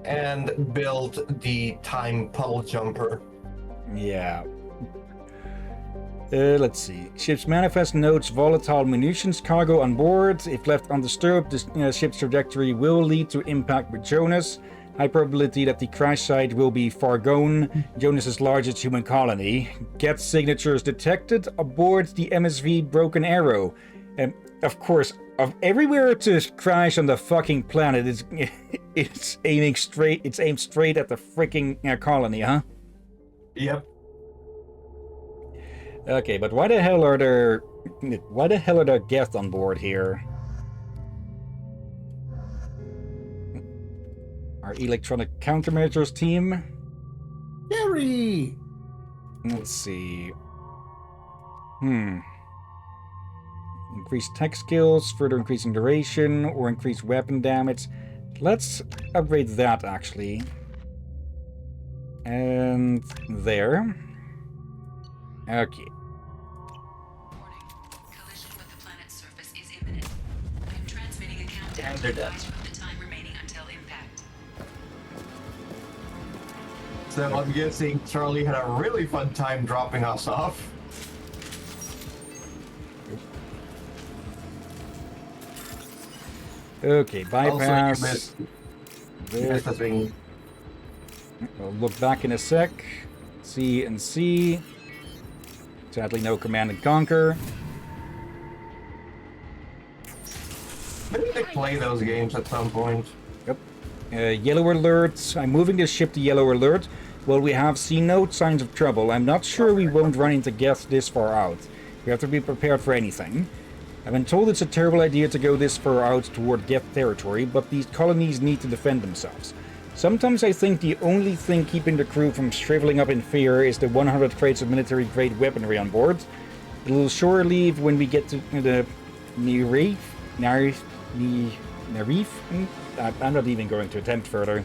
And build the time puddle jumper. Yeah. Let's see. Ship's manifest notes volatile munitions cargo on board. If left undisturbed, the ship's trajectory will lead to impact with Jonas. High probability that the crash site will be Fargone, Jonas's largest human colony. Get signatures detected aboard the MSV Broken Arrow. And of course, of everywhere to crash on the fucking planet, it's aimed straight at the freaking colony, huh? Yep. Okay, but why the hell are there guests on board here? Our electronic countermeasures team. Gary! Let's see. Increase tech skills, further increasing duration, or increase weapon damage. Let's upgrade that, actually. And there. Okay. Collision with the planet's surface is imminent. I am transmitting a countdown to advise of the time remaining until impact. So I'm guessing Charlie had a really fun time dropping us off. Okay, bypass. Also, We'll look back in a sec. C and C. Sadly, no command and conquer. Maybe they play those games at some point. Yep. Yellow alert. I'm moving this ship to yellow alert. Well, we have seen no signs of trouble. I'm not sure we won't run into guests this far out. We have to be prepared for anything. I've been told it's a terrible idea to go this far out toward Geth territory, but these colonies need to defend themselves. Sometimes I think the only thing keeping the crew from shriveling up in fear is the 100 crates of military-grade weaponry on board. It'll sure leave when we get to the Narif. I'm not even going to attempt further.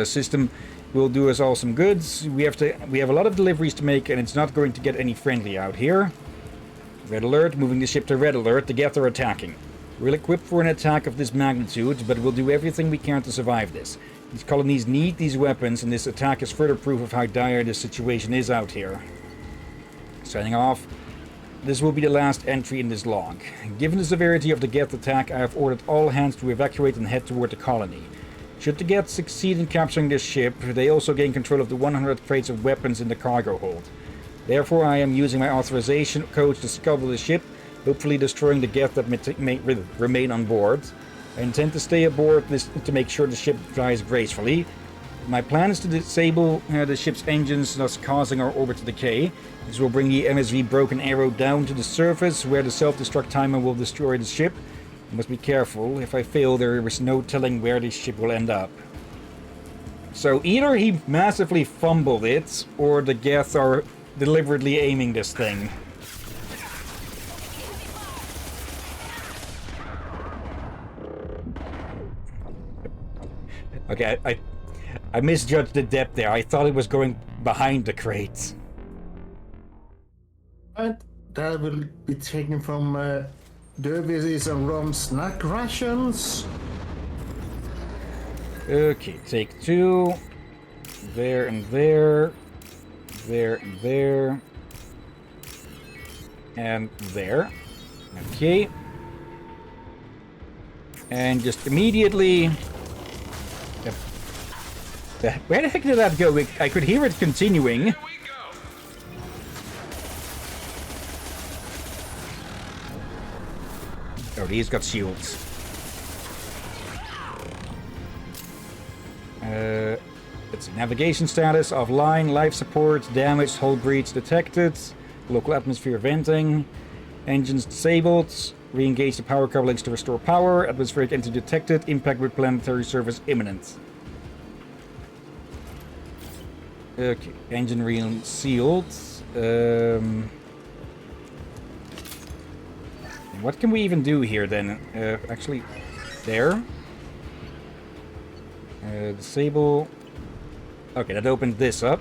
System will do us all some goods. We have a lot of deliveries to make, and it's not going to get any friendly out here. Red alert, moving the ship to red alert. The Geth are attacking. We're equipped for an attack of this magnitude, but we'll do everything we can to survive this. These colonies need these weapons, and this attack is further proof of how dire this situation is out here. Signing off. This will be the last entry in this log. Given the severity of the Geth attack, I have ordered all hands to evacuate and head toward the colony. Should the Geth succeed in capturing this ship, they also gain control of the 100 crates of weapons in the cargo hold. Therefore, I am using my authorization code to scuttle the ship, hopefully destroying the Geth that may remain on board. I intend to stay aboard this to make sure the ship flies gracefully. My plan is to disable the ship's engines, thus causing our orbit to decay. This will bring the MSV Broken Arrow down to the surface, where the self-destruct timer will destroy the ship. I must be careful. If I fail, there is no telling where this ship will end up. So either he massively fumbled it, or the Geth are deliberately aiming this thing. Okay, I misjudged the depth there. I thought it was going behind the crates. And that will be taken from Derby's and Rom's snack rations. Okay, take 2. There and there. There and there. And there. Okay. And just immediately... Where the heck did that go? I could hear it continuing. Oh, these got shields. Let's see. Navigation status, offline, life support, damaged, hull breach detected, local atmosphere venting, engines disabled, re-engage the power couplings to restore power, atmospheric entity detected, impact with planetary surface imminent. Okay, engine reel sealed. What can we even do here then? Actually, there. Disable. Okay, that opened this up.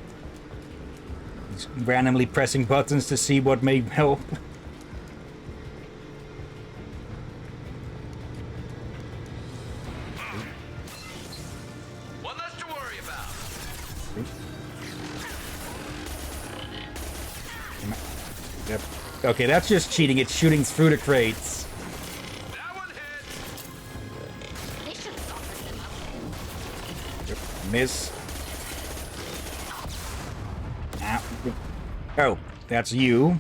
Just randomly pressing buttons to see what may help. One less to worry about. Yep. Okay, that's just cheating. It's shooting through the crates. That one hit. Yep. Miss. Ah. Oh, that's you.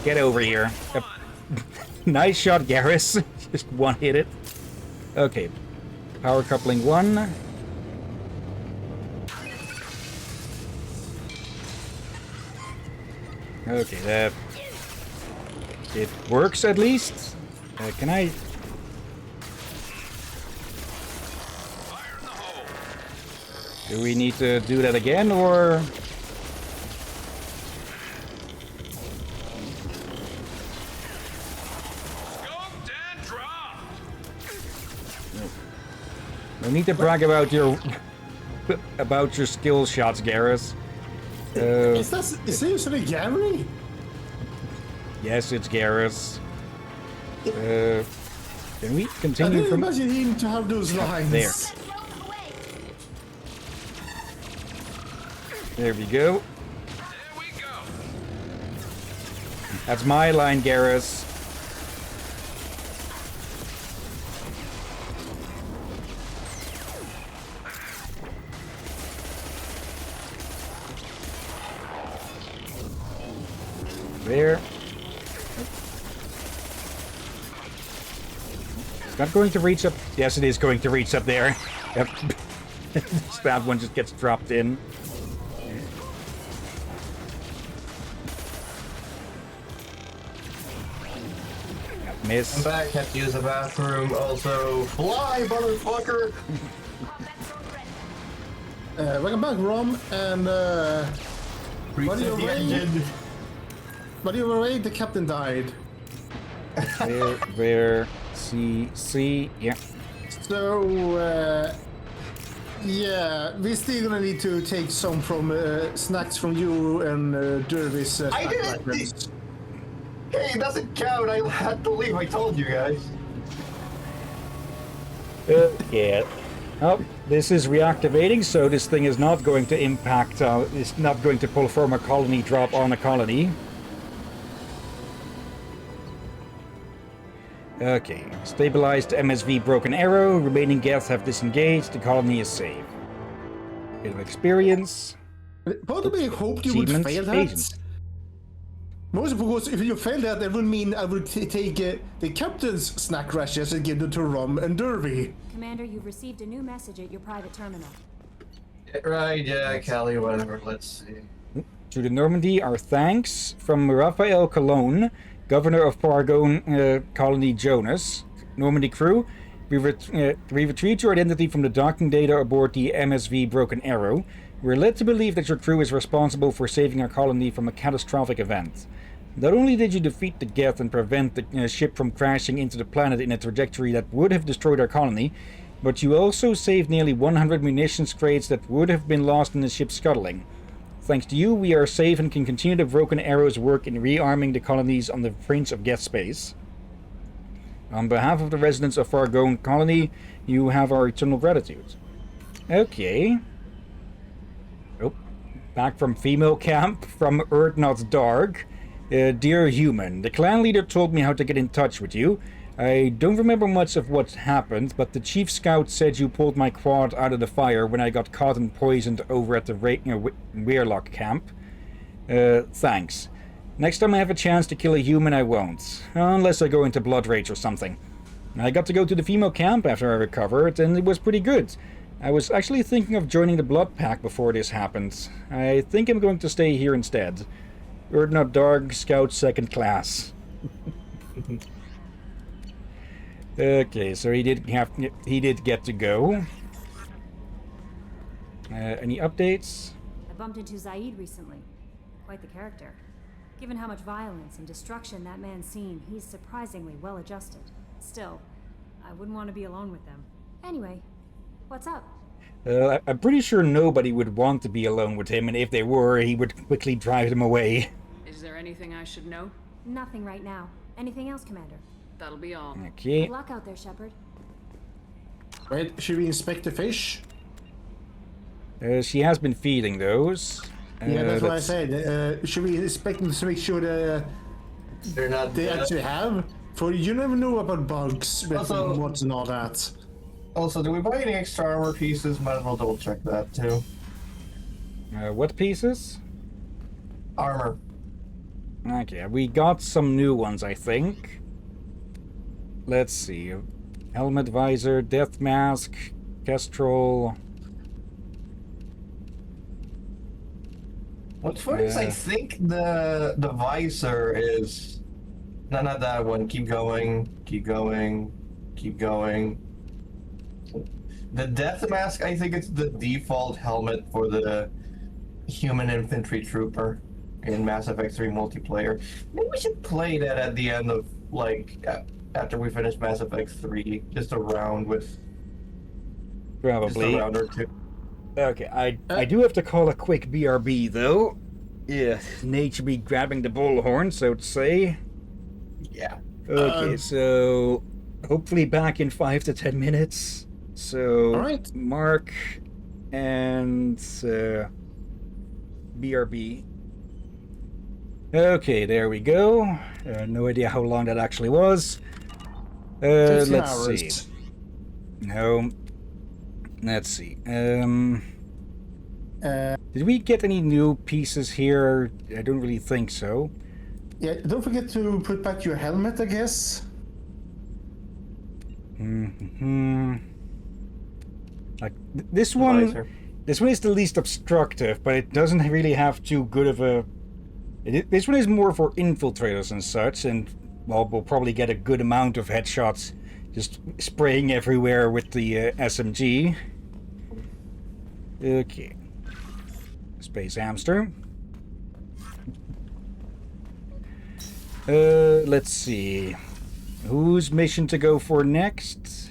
Get over here. Yep. Nice shot, Garrus. Just one hit it. Okay. Power coupling 1. Okay, that... It works at least. Can I... Do we need to do that again, or... No need to brag about your skill shots, Garrus. Is that seriously Gary? Yes, it's Garrus. Can we I continue didn't from... imagine him to have those lines. There. There we go. That's my line, Garrus. There. It's not going to reach up. Yes, it is going to reach up there. Yep. That one just gets dropped in. Miss. I'm back. Have to use the bathroom. Also, fly, motherfucker. Welcome back, Rom, and Reset the engine. But you were away, the captain died. Where, see, yeah. So, yeah, we're still gonna need to take some from snacks from you and Dervis. I didn't. Hey, it doesn't count. I had to leave. I told you guys. Yeah. Oh, this is reactivating, so this thing is not going to impact. It's not going to pull from a colony drop on a colony. Okay. Stabilized MSV Broken Arrow. Remaining Geth have disengaged. The colony is safe. Bit of experience. Part of me hoped you would Achievements, fail that. agents. Mostly because if you fail that would mean I would take the captain's snack rations and give them to Rum and Derby. Commander, you've received a new message at your private terminal. Right, yeah, Callie, whatever. Let's see. To the Normandy, our thanks from Raphael Cologne, Governor of Paragon Colony Jonas. Normandy crew, we retrieved your identity from the docking data aboard the MSV Broken Arrow. We're led to believe that your crew is responsible for saving our colony from a catastrophic event. Not only did you defeat the Geth and prevent the ship from crashing into the planet in a trajectory that would have destroyed our colony, but you also saved nearly 100 munitions crates that would have been lost in the ship scuttling. Thanks to you, we are safe and can continue the Broken Arrow's work in rearming the colonies on the fringe of Geth space. On behalf of the residents of Fargone Colony, you have our eternal gratitude. Okay. Oh, back from female camp, from Erdnot's Dark. Dear human, the clan leader told me how to get in touch with you. I don't remember much of what happened, but the chief scout said you pulled my quad out of the fire when I got caught and poisoned over at the Weirlock camp. Thanks. Next time I have a chance to kill a human, I won't. Unless I go into blood rage or something. I got to go to the female camp after I recovered, and it was pretty good. I was actually thinking of joining the Blood Pack before this happened. I think I'm going to stay here instead. Erdnot Dark, Scout 2nd Class. Okay, so he did get to go. Any updates? I bumped into Zaid recently. Quite the character. Given how much violence and destruction that man's seen, he's surprisingly well adjusted. Still, I wouldn't want to be alone with them. Anyway, what's up? I'm pretty sure nobody would want to be alone with him, and if they were, he would quickly drive them away. Is there anything I should know? Nothing right now. Anything else, Commander? That'll be all. Okay. Good luck out there, Shepard. Wait, should we inspect the fish? She has been feeding those. Yeah, that's what I said. Should we inspect them to make sure that they're not they actually have? For you never know about bugs, Also- what's and all that. Also, do we buy any extra armor pieces? Might as well double check that too. What pieces? Armor. Okay, we got some new ones, I think. Let's see. Helmet, visor, death mask, kestrel. What's funny is I think the visor is not that one. Keep going, keep going, keep going. The death mask, I think it's the default helmet for the human infantry trooper in Mass Effect 3 multiplayer. Maybe we should play that at the end of, like, after we finish Mass Effect 3. Just a round with... Probably. Just a round or two. Okay, I do have to call a quick BRB, though. Yeah, Nate should be grabbing the bullhorn, so to say. Yeah. Okay, so... hopefully back in 5 to 10 minutes. So... Alright. Mark and... BRB. Okay, there we go. No idea how long that actually was. 15 let's hours. see. No. Let's see. Did we get any new pieces here? I don't really think so. Yeah, don't forget to put back your helmet, I guess. Like this one. This one is the least obstructive, but it doesn't really have too good of a. This one is more for infiltrators and such, and well, we'll probably get a good amount of headshots, just spraying everywhere with the SMG. Okay. Space hamster. Let's see. Whose mission to go for next?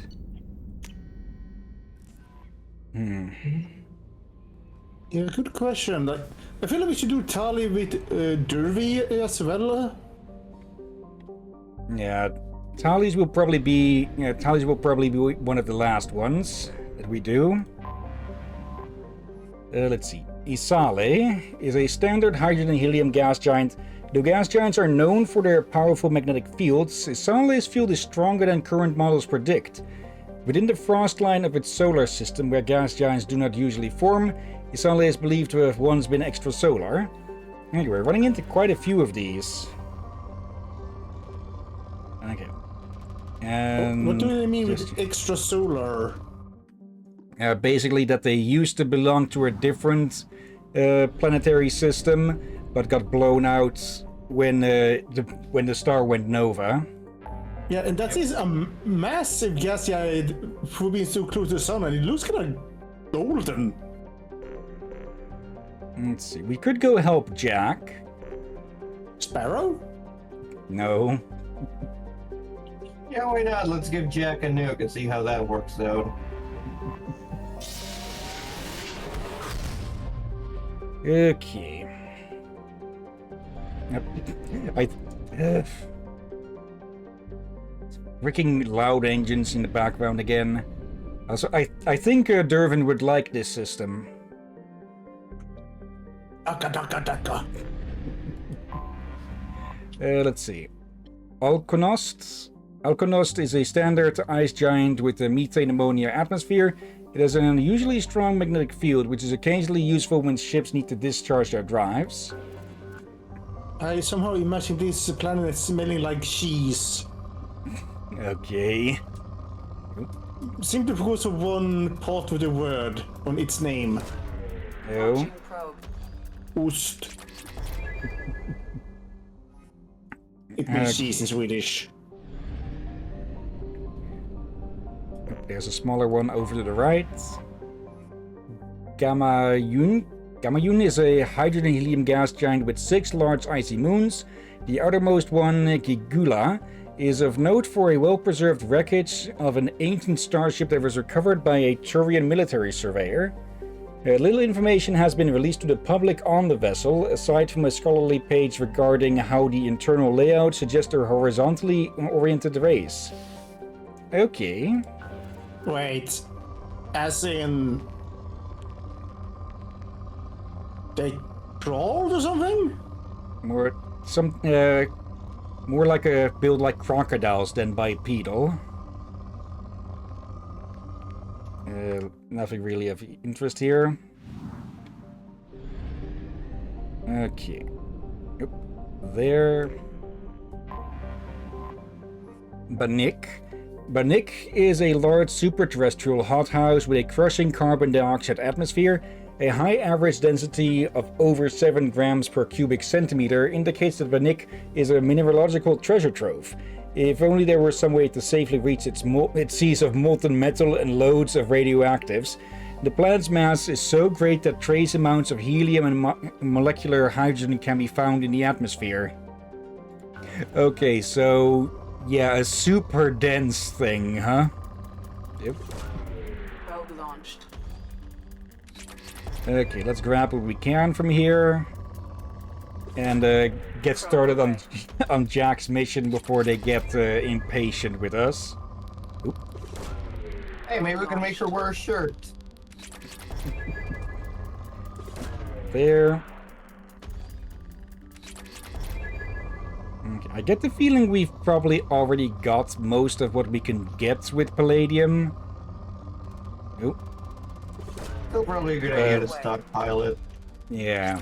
Yeah, good question. Like, I feel like we should do Tali with Derby as well. Yeah, Tallies will probably be one of the last ones that we do. Let's see. Isale is a standard hydrogen and helium gas giant. Though gas giants are known for their powerful magnetic fields, Isale's field is stronger than current models predict. Within the frost line of its solar system, where gas giants do not usually form, Isale is believed to have once been extrasolar. Anyway, running into quite a few of these. Okay. And what do they mean with extrasolar? Basically that they used to belong to a different planetary system, but got blown out when the star went nova. Yeah, and that is a massive gas giant for being so close to the sun, and it looks kind of golden. Let's see. We could go help Jack. Sparrow? No. Yeah, why not? Let's give Jack a nuke and see how that works out. Okay. Freaking loud engines in the background again. Also, I think Dervin would like this system. Let's see. Alkonost. Alkonost is a standard ice giant with a methane ammonia atmosphere. It has an unusually strong magnetic field, which is occasionally useful when ships need to discharge their drives. I somehow imagine this planet smelling like cheese. Okay. Simply because of one part of the word on its name. Oh. Ost. It means cheese in Swedish. There's a smaller one over to the right. Gamayun. Gamayun is a hydrogen helium gas giant with 6 large icy moons. The outermost one, Gigula, is of note for a well-preserved wreckage of an ancient starship that was recovered by a Turian military surveyor. Little information has been released to the public on the vessel, aside from a scholarly page regarding how the internal layout suggests a horizontally oriented race. Okay. Wait. As in... they crawled or something? More like a build like crocodiles than bipedal. Nothing really of interest here. Okay. Yep. There. Banik. Banik is a large superterrestrial hothouse with a crushing carbon dioxide atmosphere. A high average density of over 7 grams per cubic centimeter indicates that Banik is a mineralogical treasure trove. If only there were some way to safely reach its seas of molten metal and loads of radioactives. The planet's mass is so great that trace amounts of helium and molecular hydrogen can be found in the atmosphere. Okay, so yeah, a super dense thing, huh? Yep. Probe launched. Okay, let's grab what we can from here. And get started on Jack's mission before they get impatient with us. Oop. Hey, maybe we can make her wear a shirt. There. Okay, I get the feeling we've probably already got most of what we can get with Palladium. Oop. Still probably a good idea to stockpile it. Yeah,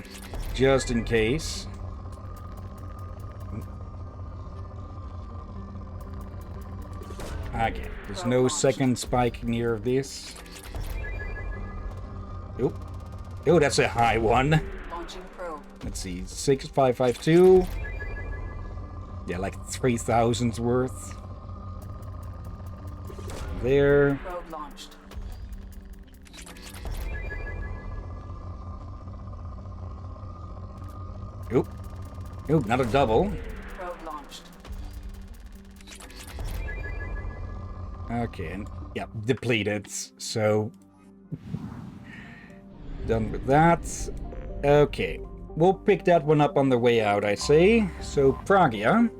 just in case. Okay, there's no second spike near this. Oh, oh, that's a high one. Launching probe. Let's see, 6552. Yeah, like 3,000's worth. There. Probe launched. Oop. Oop, not a double. Probe launched. Okay, and yeah, depleted. So done with that. Okay, we'll pick that one up on the way out, I say. So Pragia.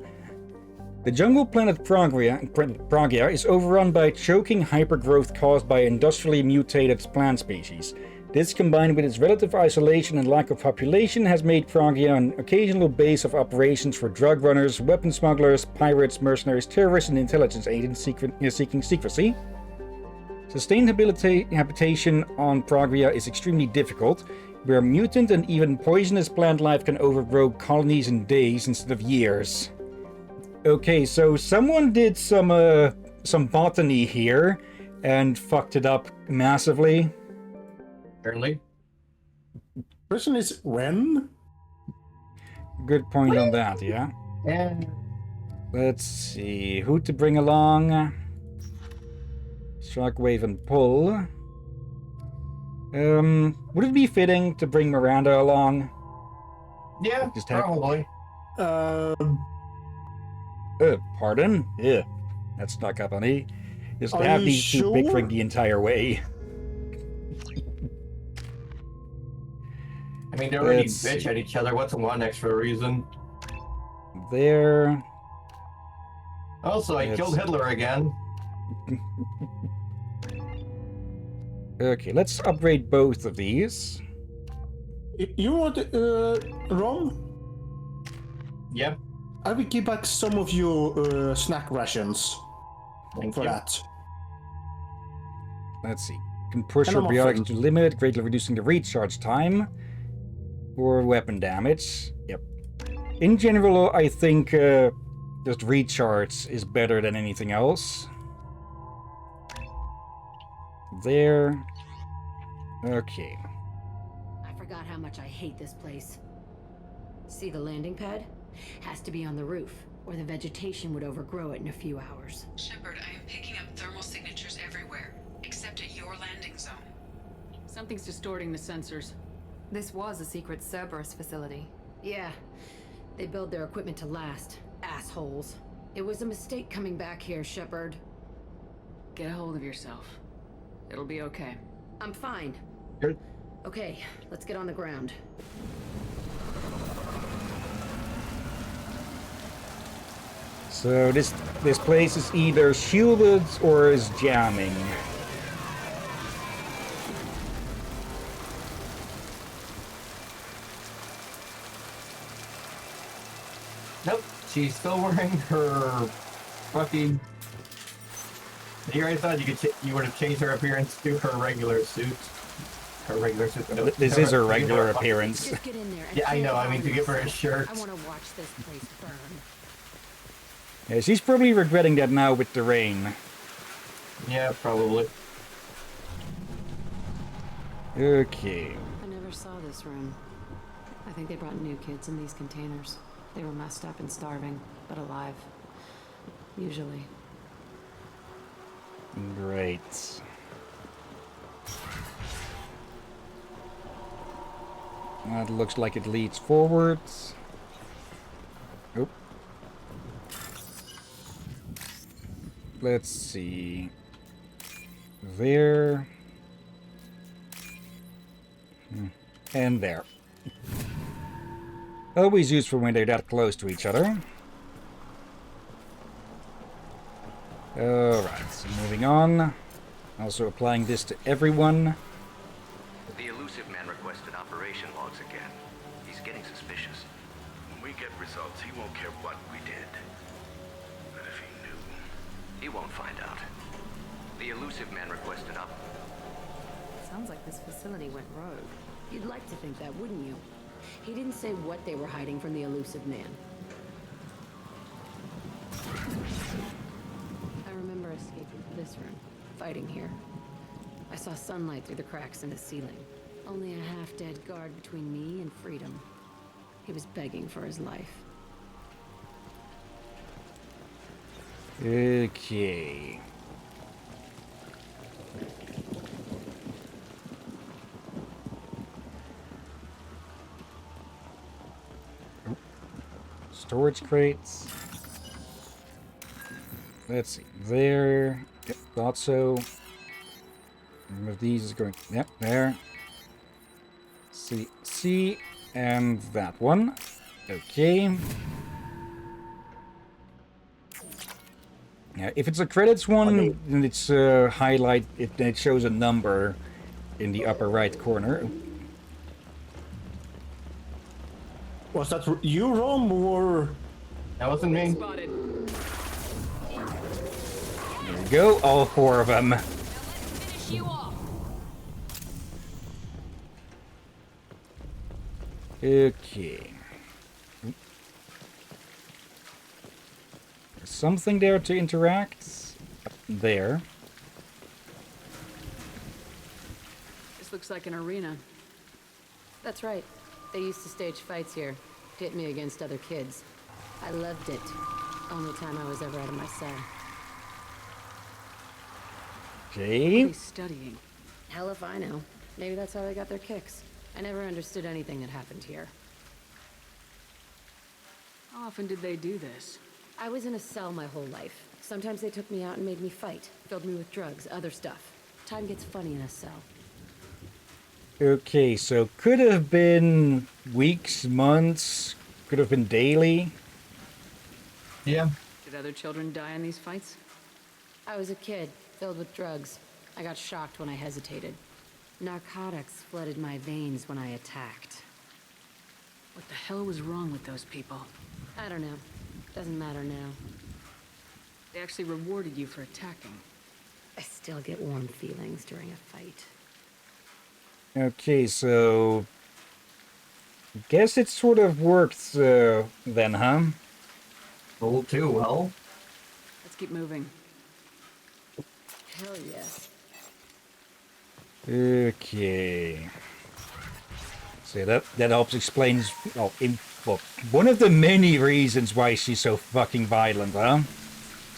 The jungle planet Pragia is overrun by choking hypergrowth caused by industrially mutated plant species. This, combined with its relative isolation and lack of population, has made Pragia an occasional base of operations for drug runners, weapon smugglers, pirates, mercenaries, terrorists, and intelligence agents seeking secrecy. Sustained habitation on Pragia is extremely difficult, where mutant and even poisonous plant life can overgrow colonies in days instead of years. Okay, so someone did some botany here and fucked it up massively. Apparently. Question is when? Good point on that, yeah. And Let's see, who to bring along? Shockwave and Pull. Would it be fitting to bring Miranda along? yeah, Just have... probably. Pardon? Yeah, that snuck up on me. Just Are have you these two sure? bickering the entire way. I mean, they already Let's bitch see. at each other. What's one extra reason? There. Also, I killed Hitler again. Okay, let's upgrade both of these. You want Rom? Yep. I will give back some of your snack rations. Thank for you. that. Let's see. Can push And your I'm biotics offering. to limit, greatly reducing the recharge time. Or weapon damage. Yep. In general, I think just recharge is better than anything else. There. Okay. I forgot how much I hate this place. See the landing pad? Has to be on the roof, or the vegetation would overgrow it in a few hours. Shepard, I am picking up thermal signatures everywhere, except at your landing zone. Something's distorting the sensors. This was a secret Cerberus facility. Yeah, they build their equipment to last. Assholes. It was a mistake coming back here, Shepard. Get a hold of yourself. It'll be okay. I'm fine. Good. Okay, let's get on the ground. So this place is either shielded or is jamming. Nope, she's still wearing her fucking. You already thought you would have changed her appearance to her regular suit. Her regular suit. No, This is her regular appearance. Just get in there and Yeah, I know. I mean, to find give her a myself. shirt. I want to watch this place burn. Yeah, she's probably regretting that now with the rain. Yeah, probably. Okay. I never saw this room. I think they brought new kids in these containers. They were messed up and starving, but alive. Usually. Great. That looks like it leads forwards. Oh. Let's see. There. And there. Always useful when they're that close to each other. Alright, so moving on. Also applying this to everyone. The elusive man requested operation logs again. He's getting suspicious. When we get results, he won't care what we did. But if he knew, he won't find out. The elusive man requested up. Sounds like this facility went rogue. You'd like to think that, wouldn't you? He didn't say what they were hiding from the elusive man. I remember escaping from this room, fighting here. I saw sunlight through the cracks in the ceiling. Only a half-dead guard between me and freedom. He was begging for his life. Okay. Storage crates. Let's see. There. Yep, thought so. One of these is going. Yep, there. C, and that one. Okay. Yeah, if it's a credits one, then it's highlight. It shows a number. in the upper right corner. Was that you, Rom, or? That wasn't me. Spotted. There we go, all 4 of them. Finish you off. Okay. There's something there to interact. Up there. This looks like an arena. That's right. They used to stage fights here, pit me against other kids. I loved it. Only time I was ever out of my cell. Okay. He's studying. Hell if I know. Maybe that's how they got their kicks. I never understood anything that happened here. How often did they do this? I was in a cell my whole life. Sometimes they took me out and made me fight. Filled me with drugs, other stuff. Time gets funny in a cell. Okay, so could have been weeks, months, could have been daily. Yeah. Did other children die in these fights? I was a kid, filled with drugs. I got shocked when I hesitated. Narcotics flooded my veins when I attacked. What the hell was wrong with those people? I don't know. Doesn't matter now. They actually rewarded you for attacking. I still get warm feelings during a fight. Okay, so... guess it sort of worked then, huh? Roll 2, well. Let's keep moving. Hell yes. Okay. So that helps explain... well, one of the many reasons why she's so fucking violent, huh?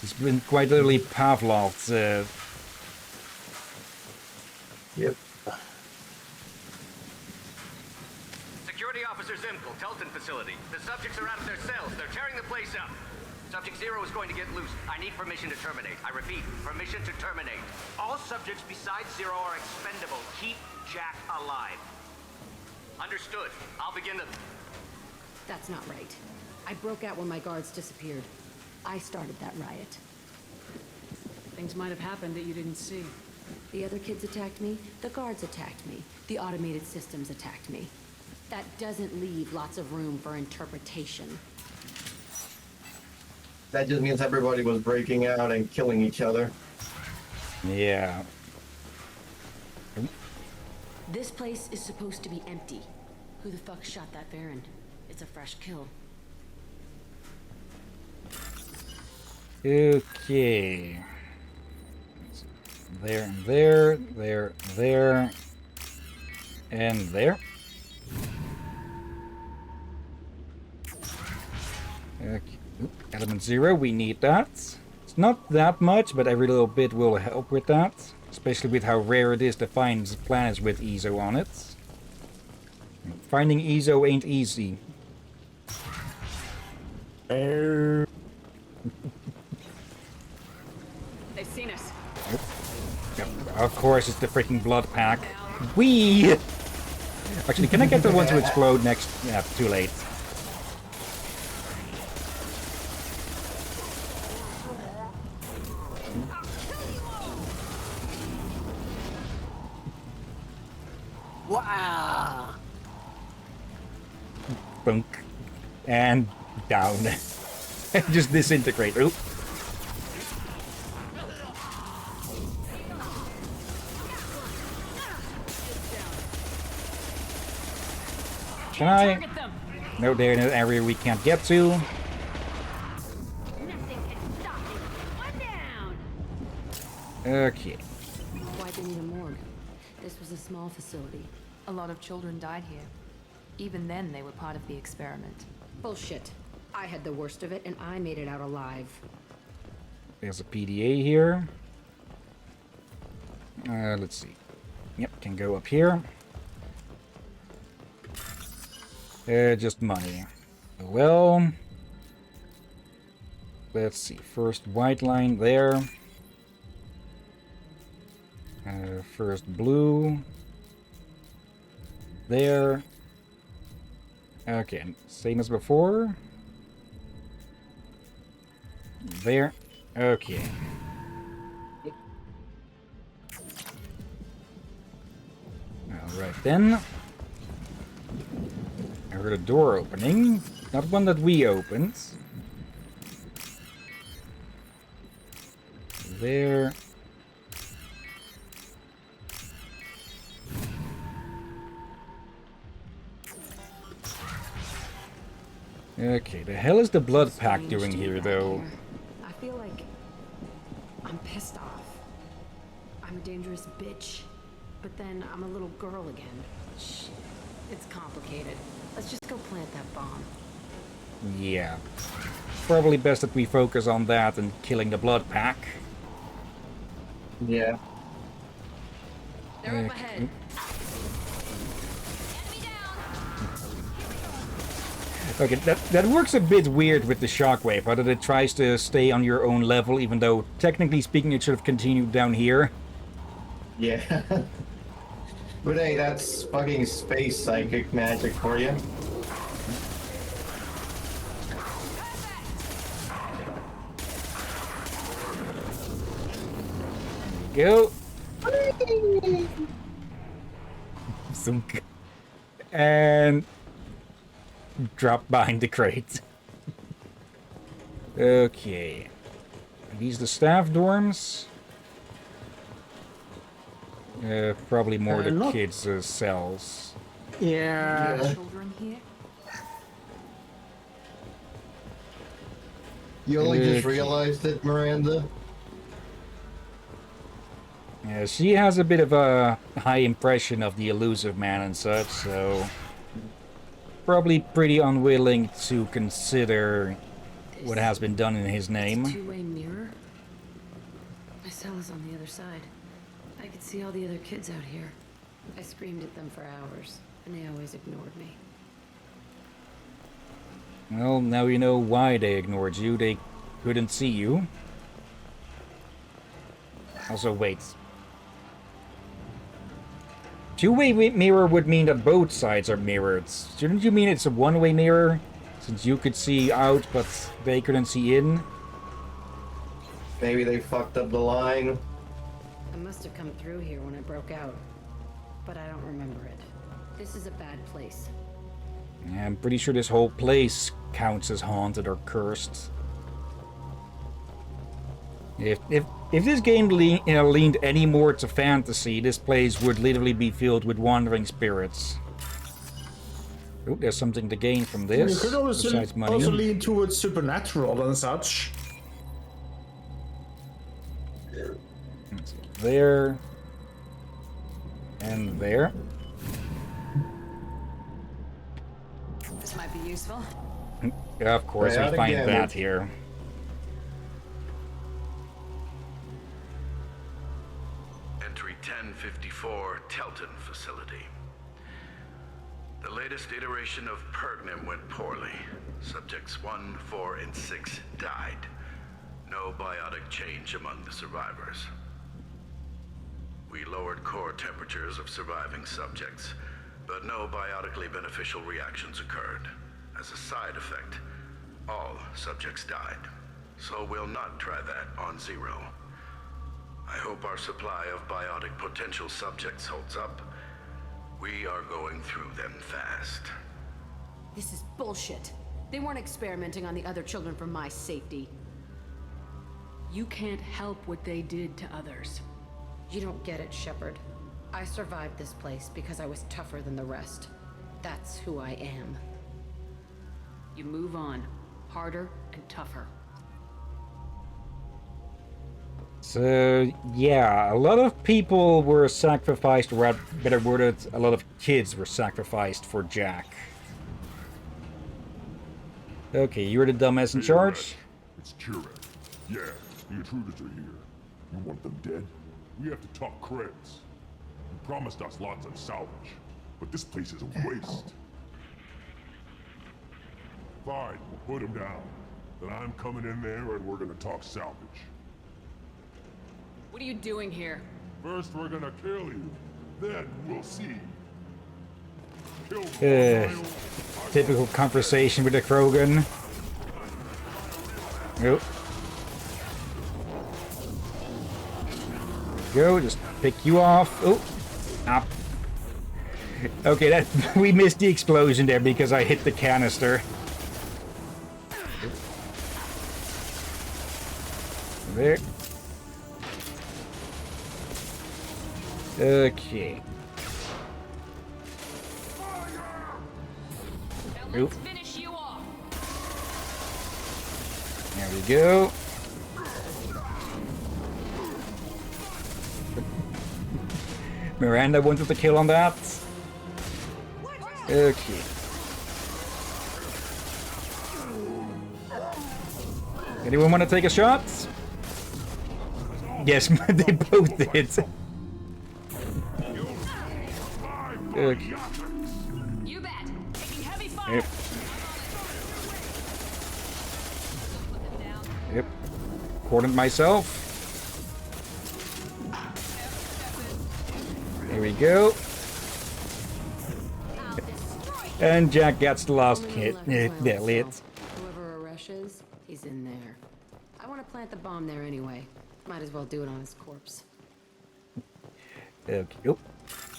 She's been quite literally Pavlov's... Yep. Security Officer Zimkel, Telton facility. The subjects are out of their cells. They're tearing the place up. Subject 0 is going to get loose. I need permission to terminate. I repeat, permission to terminate. All subjects besides 0 are expendable. Keep Jack alive. Understood. I'll begin the... That's not right. I broke out when my guards disappeared. I started that riot. Things might have happened that you didn't see. The other kids attacked me, the guards attacked me, the automated systems attacked me. That doesn't leave lots of room for interpretation. That just means everybody was breaking out and killing each other. Yeah. This place is supposed to be empty. Who the fuck shot that Baron? It's a fresh kill. Okay. There and there, there, and there. Okay. Element 0, we need that. It's not that much, but every little bit will help with that. Especially with how rare it is to find planets with ESO on it. Finding ESO ain't easy. They've seen us. Of course, it's the freaking blood pack. Whee! Actually, can I get the one to explode next? Yeah, too late. Wow! Bunk. And down. Just disintegrate. Oop. Can I? No, they're in an area we can't get to. Okay. Why'd they need a morgue? This was a small facility. A lot of children died here. Even then, they were part of the experiment. Bullshit. I had the worst of it, and I made it out alive. There's a PDA here. Let's see. Yep, can go up here. Just money. Well, let's see. First white line there. First blue. There. Okay, same as before. There. Okay. Alright then. I heard a door opening. Not one that we opened. There. Okay, the hell is the blood pack doing here, though? I feel like I'm pissed off. I'm a dangerous bitch, but then I'm a little girl again. Shit, it's complicated. Let's just go plant that bomb. Yeah. Probably best that we focus on that and killing the blood pack. Yeah. They're up ahead. Okay, that works a bit weird with the shockwave, but that it tries to stay on your own level, even though, technically speaking, it should have continued down here. Yeah. But hey, that's fucking space psychic magic for you. Go. Zunk. And drop behind the crate. Okay. Are these the staff dorms? Probably more the kids' cells. Yeah. Children here? You only just realized it, Miranda? Yeah, she has a bit of a high impression of the elusive man and such, so probably pretty unwilling to consider what has been done in his name. Two-way mirror? My cell is on the other side. I could see all the other kids out here. I screamed at them for hours, and they always ignored me. Well, now you know why they ignored you. They couldn't see you. Also, wait. Two-way mirror would mean that both sides are mirrored. Shouldn't you mean it's a one-way mirror? Since you could see out, but they couldn't see in? Maybe they fucked up the line. I must have come through here when I broke out, but I don't remember it. This is a bad place. Yeah, I'm pretty sure this whole place counts as haunted or cursed. If this game leaned any more to fantasy, this place would literally be filled with wandering spirits. Oh, there's something to gain from this, You could besides money. also lean towards supernatural and such. There. And there. This might be useful. Yeah, of course, we find that here. Entry 1054, Telton Facility. The latest iteration of Pergnum went poorly. Subjects 1, 4, and 6 died. No biotic change among the survivors. We lowered core temperatures of surviving subjects, but no biotically beneficial reactions occurred. As a side effect, all subjects died. So we'll not try that on Zero. I hope our supply of biotic potential subjects holds up. We are going through them fast. This is bullshit. They weren't experimenting on the other children for my safety. You can't help what they did to others. You don't get it, Shepard. I survived this place because I was tougher than the rest. That's who I am. You move on. Harder and tougher. So, yeah, a lot of people were sacrificed, or better worded, a lot of kids were sacrificed for Jack. Okay, you're the dumbass in charge? It's Chirek. Yeah, the intruders are here. You want them dead? We have to talk credits. You promised us lots of salvage, but this place is a waste. Fine, we'll put him down. Then I'm coming in there and we're gonna talk salvage. What are you doing here? First we're gonna kill you, then we'll see. Typical conversation with the Krogan. Nope. Go, just pick you off. Oh, up. Okay, that we missed the explosion there because I hit the canister. There. Okay. Oop. There we go. Miranda wanted the kill on that. Okay. Anyone want to take a shot? Yes, they both did. Okay. You bet. Taking heavy fire. Yep. Yep. Cordoned myself. There we go. And Jack gets the last hit. Yeah, lit. Whoever Aresh is, he's in there. I want to plant the bomb there anyway. Might as well do it on his corpse. Okay. Oop.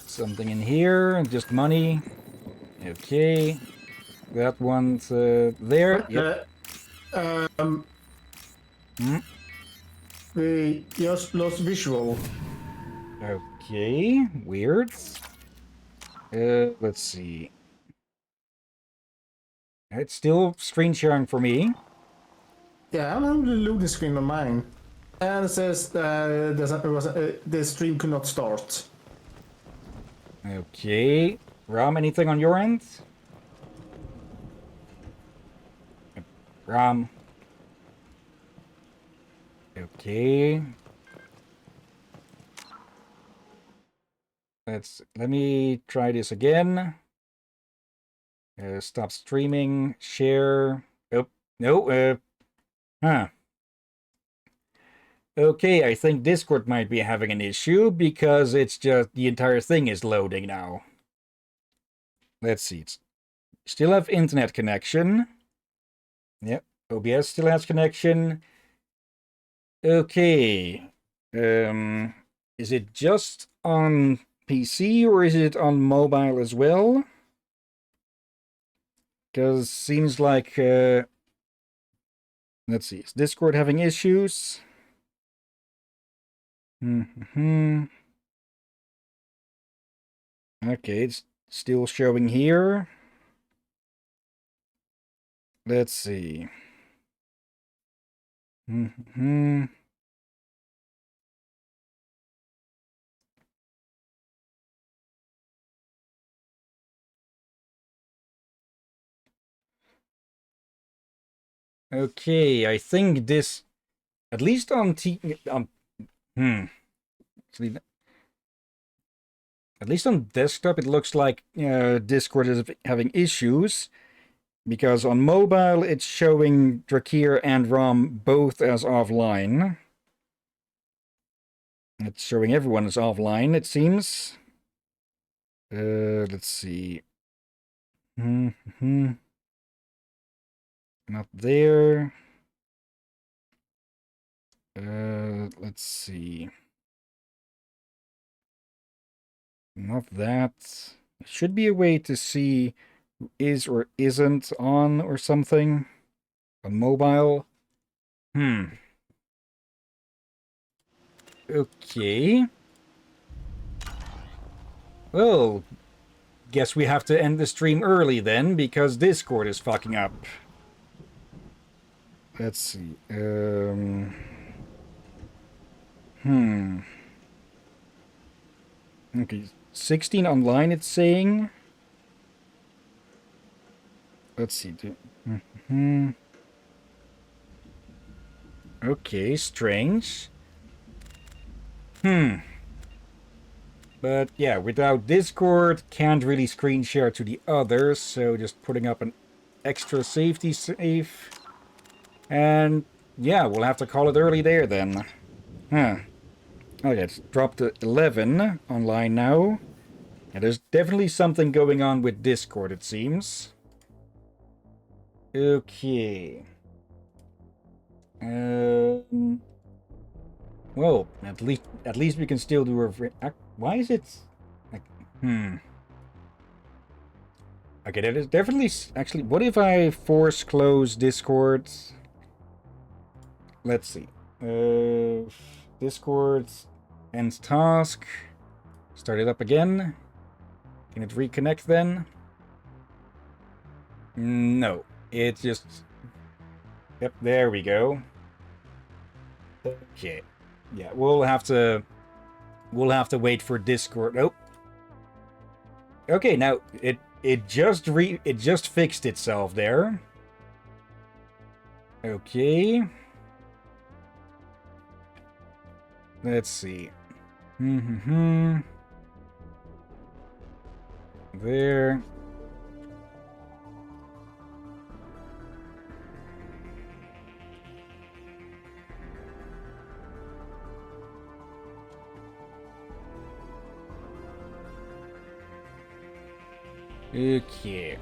Something in here. Just money. Okay. That one's there. Yep. We just lost visual. Okay. Weird. Let's see. It's still screen sharing for me. Yeah, I'm on the loading screen on mine. And it says the stream could not start. Okay. Ram, anything on your end? Ram. Okay. Let me try this again. Stop streaming, share. Oh, no, huh. Okay, I think Discord might be having an issue because it's just the entire thing is loading now. Let's see. Still have internet connection. Yep, OBS still has connection. Okay. Is it just on PC or is it on mobile as well? Because seems like let's see, is Discord having issues? Okay, it's still showing here. Let's see. Okay, I think this, at least on actually, at least on desktop, it looks like Discord is having issues, because on mobile it's showing Drakir and Rom both as offline. It's showing everyone as offline, it seems. Let's see. Not there. Let's see. Not that. There should be a way to see who is or isn't on or something. On mobile. Okay. Well, guess we have to end the stream early then, because Discord is fucking up. Let's see. Okay, 16 online it's saying. Let's see. Okay, strange. But yeah, without Discord, can't really screen share to the others, so just putting up an extra safety safe. And yeah, we'll have to call it early there then. Okay, it's dropped to 11 online now. And there's definitely something going on with Discord, it seems. Okay. Well, at least we can still do a... Why is it... like, Okay, that is definitely... Actually, what if I force close Discord? Let's see. Discord ends task. Start it up again. Can it reconnect then? No. It just... Yep, there we go. Okay. Yeah, we'll have to wait for Discord. Oh. Okay, now it just fixed itself there. Okay. Let's see. There. Okay.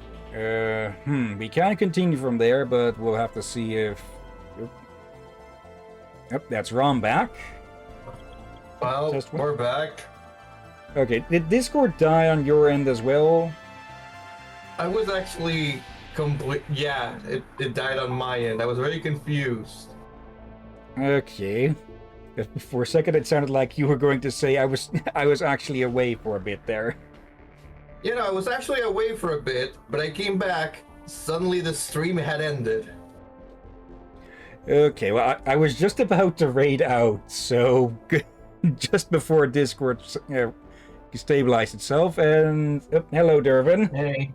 We can continue from there, but we'll have to see if... Yep, that's Ron back. Well, we're back. Okay, did Discord die on your end as well? I was actually complete. Yeah, it died on my end. I was very confused. Okay. For a second, it sounded like you were going to say I was actually away for a bit there. You know, I was actually away for a bit, but I came back. Suddenly, the stream had ended. Okay, well, I was just about to raid out, so just before Discord stabilized itself, and hello, Dervin. Hey.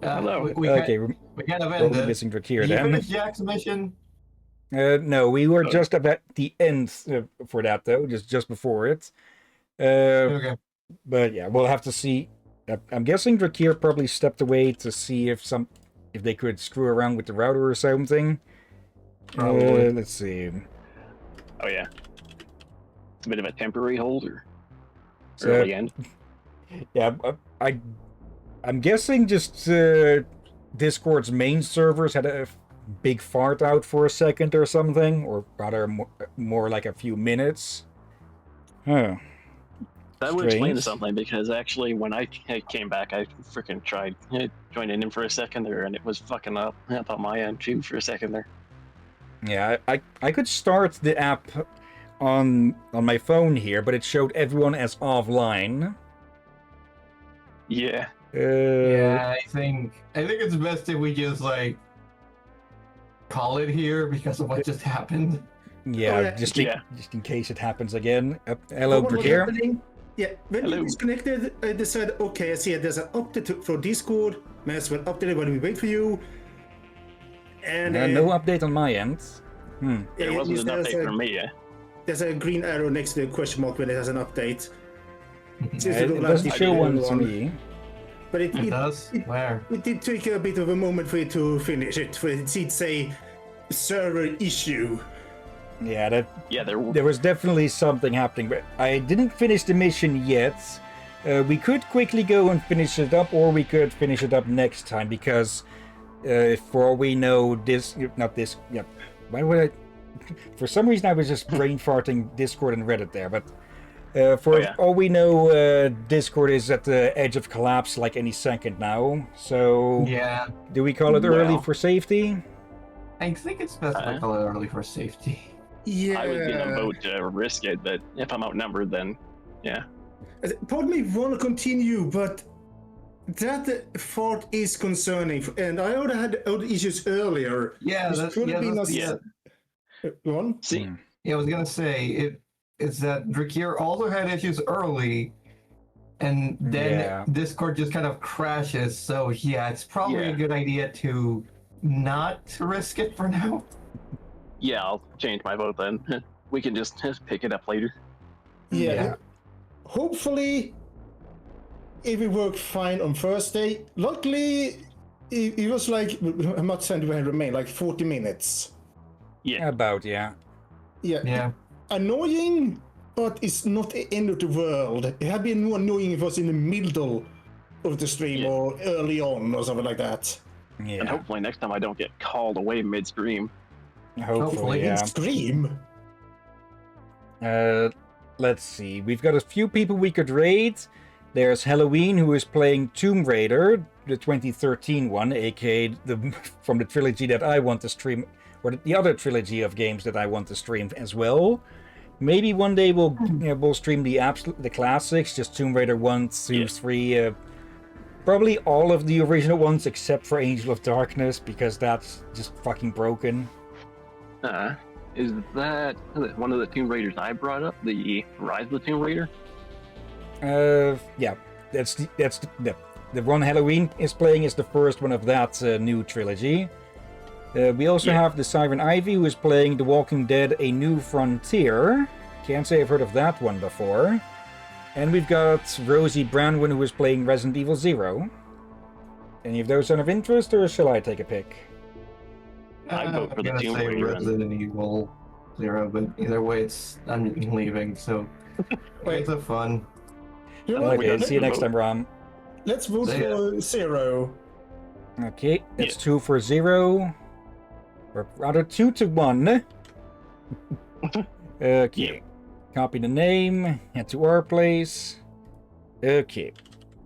Hello. We kind of ended. Missing Drakir Did you then. finish Jack's mission? No, we were just about the end for that though, just before it. Okay. But yeah, we'll have to see. I'm guessing Drakir probably stepped away to see if they could screw around with the router or something. Probably. Let's see. Oh yeah. It's a bit of a temporary holder. So, Early end. Yeah, I'm guessing just Discord's main servers had a big fart out for a second or something, or rather more like a few minutes. Huh. That would explain Strange. something, because actually when I came back, I freaking tried joining in for a second there, and it was fucking up. I thought my end too for a second there. Yeah, I could start the app on my phone here, but it showed everyone as offline. Yeah. Yeah, I think it's best if we just like call it here because of what just happened. Yeah, just in case it happens again. Hello, What was Drakir. happening? Yeah, when Hello. you disconnected, I decided, okay, I see there's an update for Discord. May as well update it while we wait for you. And No update on my end. There wasn't an update for me, yeah. There's a green arrow next to the question mark when it has an update. It doesn't show one to me. But it does? Where? It did take a bit of a moment for it to finish it. For it did say server issue. Yeah, there was definitely something happening, but I didn't finish the mission yet. We could quickly go and finish it up, or we could finish it up next time, because for all we know, why would I... For some reason I was just brain farting Discord and Reddit there, but all we know, Discord is at the edge of collapse like any second now, so... Yeah. Do we call it early for safety? I think it's best to call it early for safety. Yeah. I was gonna vote to risk it, but if I'm outnumbered, then yeah. Part of me want to continue, but that thought is concerning, and I already had other issues earlier. Yeah, Which that's could yeah, be that's, not- yeah. Go on. See, Yeah, I was gonna say it's that Drakir also had issues early, and then Discord just kind of crashes. So yeah, it's probably a good idea to not risk it for now. Yeah, I'll change my vote then. We can just pick it up later. Yeah. Hopefully, it will work fine on Thursday. Luckily, it was like, how much time do I remain? Like 40 minutes. Yeah. About, yeah. Yeah. Annoying, but it's not the end of the world. It had been more annoying if it was in the middle of the stream or early on or something like that. Yeah. And hopefully next time I don't get called away mid-stream. Hopefully, yeah. Stream? Let's see. We've got a few people we could raid. There's Halloween, who is playing Tomb Raider. the 2013 one, aka from the trilogy that I want to stream, or the other trilogy of games that I want to stream as well. Maybe one day we'll stream the classics, just Tomb Raider 1, 2, 3. Probably all of the original ones except for Angel of Darkness, because that's just fucking broken. Is that one of the Tomb Raiders I brought up? The Rise of the Tomb Raider? Yeah, that's the one Halloween is playing is the first one of that new trilogy. We also have the Siren Ivy, who is playing The Walking Dead: A New Frontier. Can't say I've heard of that one before. And we've got Rosie Branwen, who is playing Resident Evil 0. Any of those sound of interest, or shall I take a pick? I vote for the I'm Tomb gonna say Raider. Resident Evil 0, but either way, I'm leaving, so it's a fun. Okay, see you next time, Ram. Let's vote for 0. Okay, that's 2 for 0. Or rather, 2 to 1. Okay. Copy the name, head to our place. Okay.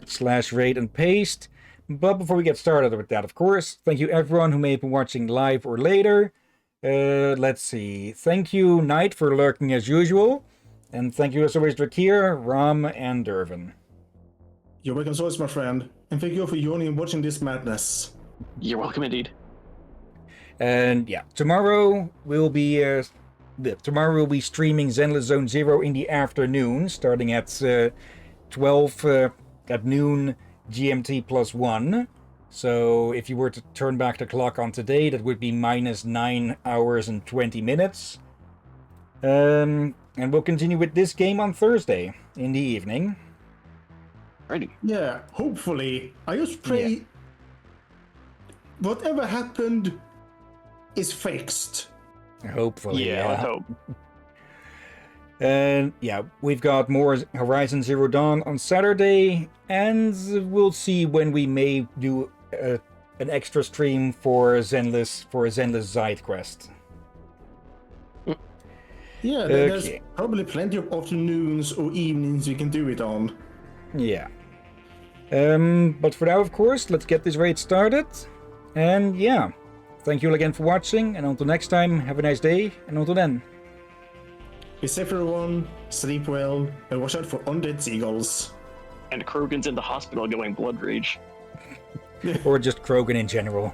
/rate and paste. But before we get started with that, of course, thank you everyone who may have been watching live or later. Let's see. Thank you, Knight, for lurking as usual. And thank you as always, Drakir, Ram, and Dervin. You're welcome as always, my friend. And thank you for joining and watching this madness. You're welcome indeed. And yeah, tomorrow we'll be streaming Zenless Zone 0 in the afternoon, starting at 12 at noon GMT +1. So if you were to turn back the clock on today, that would be minus 9 hours and 20 minutes. And we'll continue with this game on Thursday in the evening. Ready? Yeah, hopefully. I just pray whatever happened is fixed. Hopefully, yeah. Let's hope. And yeah, we've got more Horizon Zero Dawn on Saturday, and we'll see when we may do an extra stream for Zenless Side Quest. Yeah, there's probably plenty of afternoons or evenings we can do it on. Yeah. But for now, of course, let's get this raid started. And yeah, thank you all again for watching, and until next time, have a nice day, and until then. Be safe, everyone, sleep well, and watch out for undead seagulls. And Krogan's in the hospital going blood rage. Or just Krogan in general.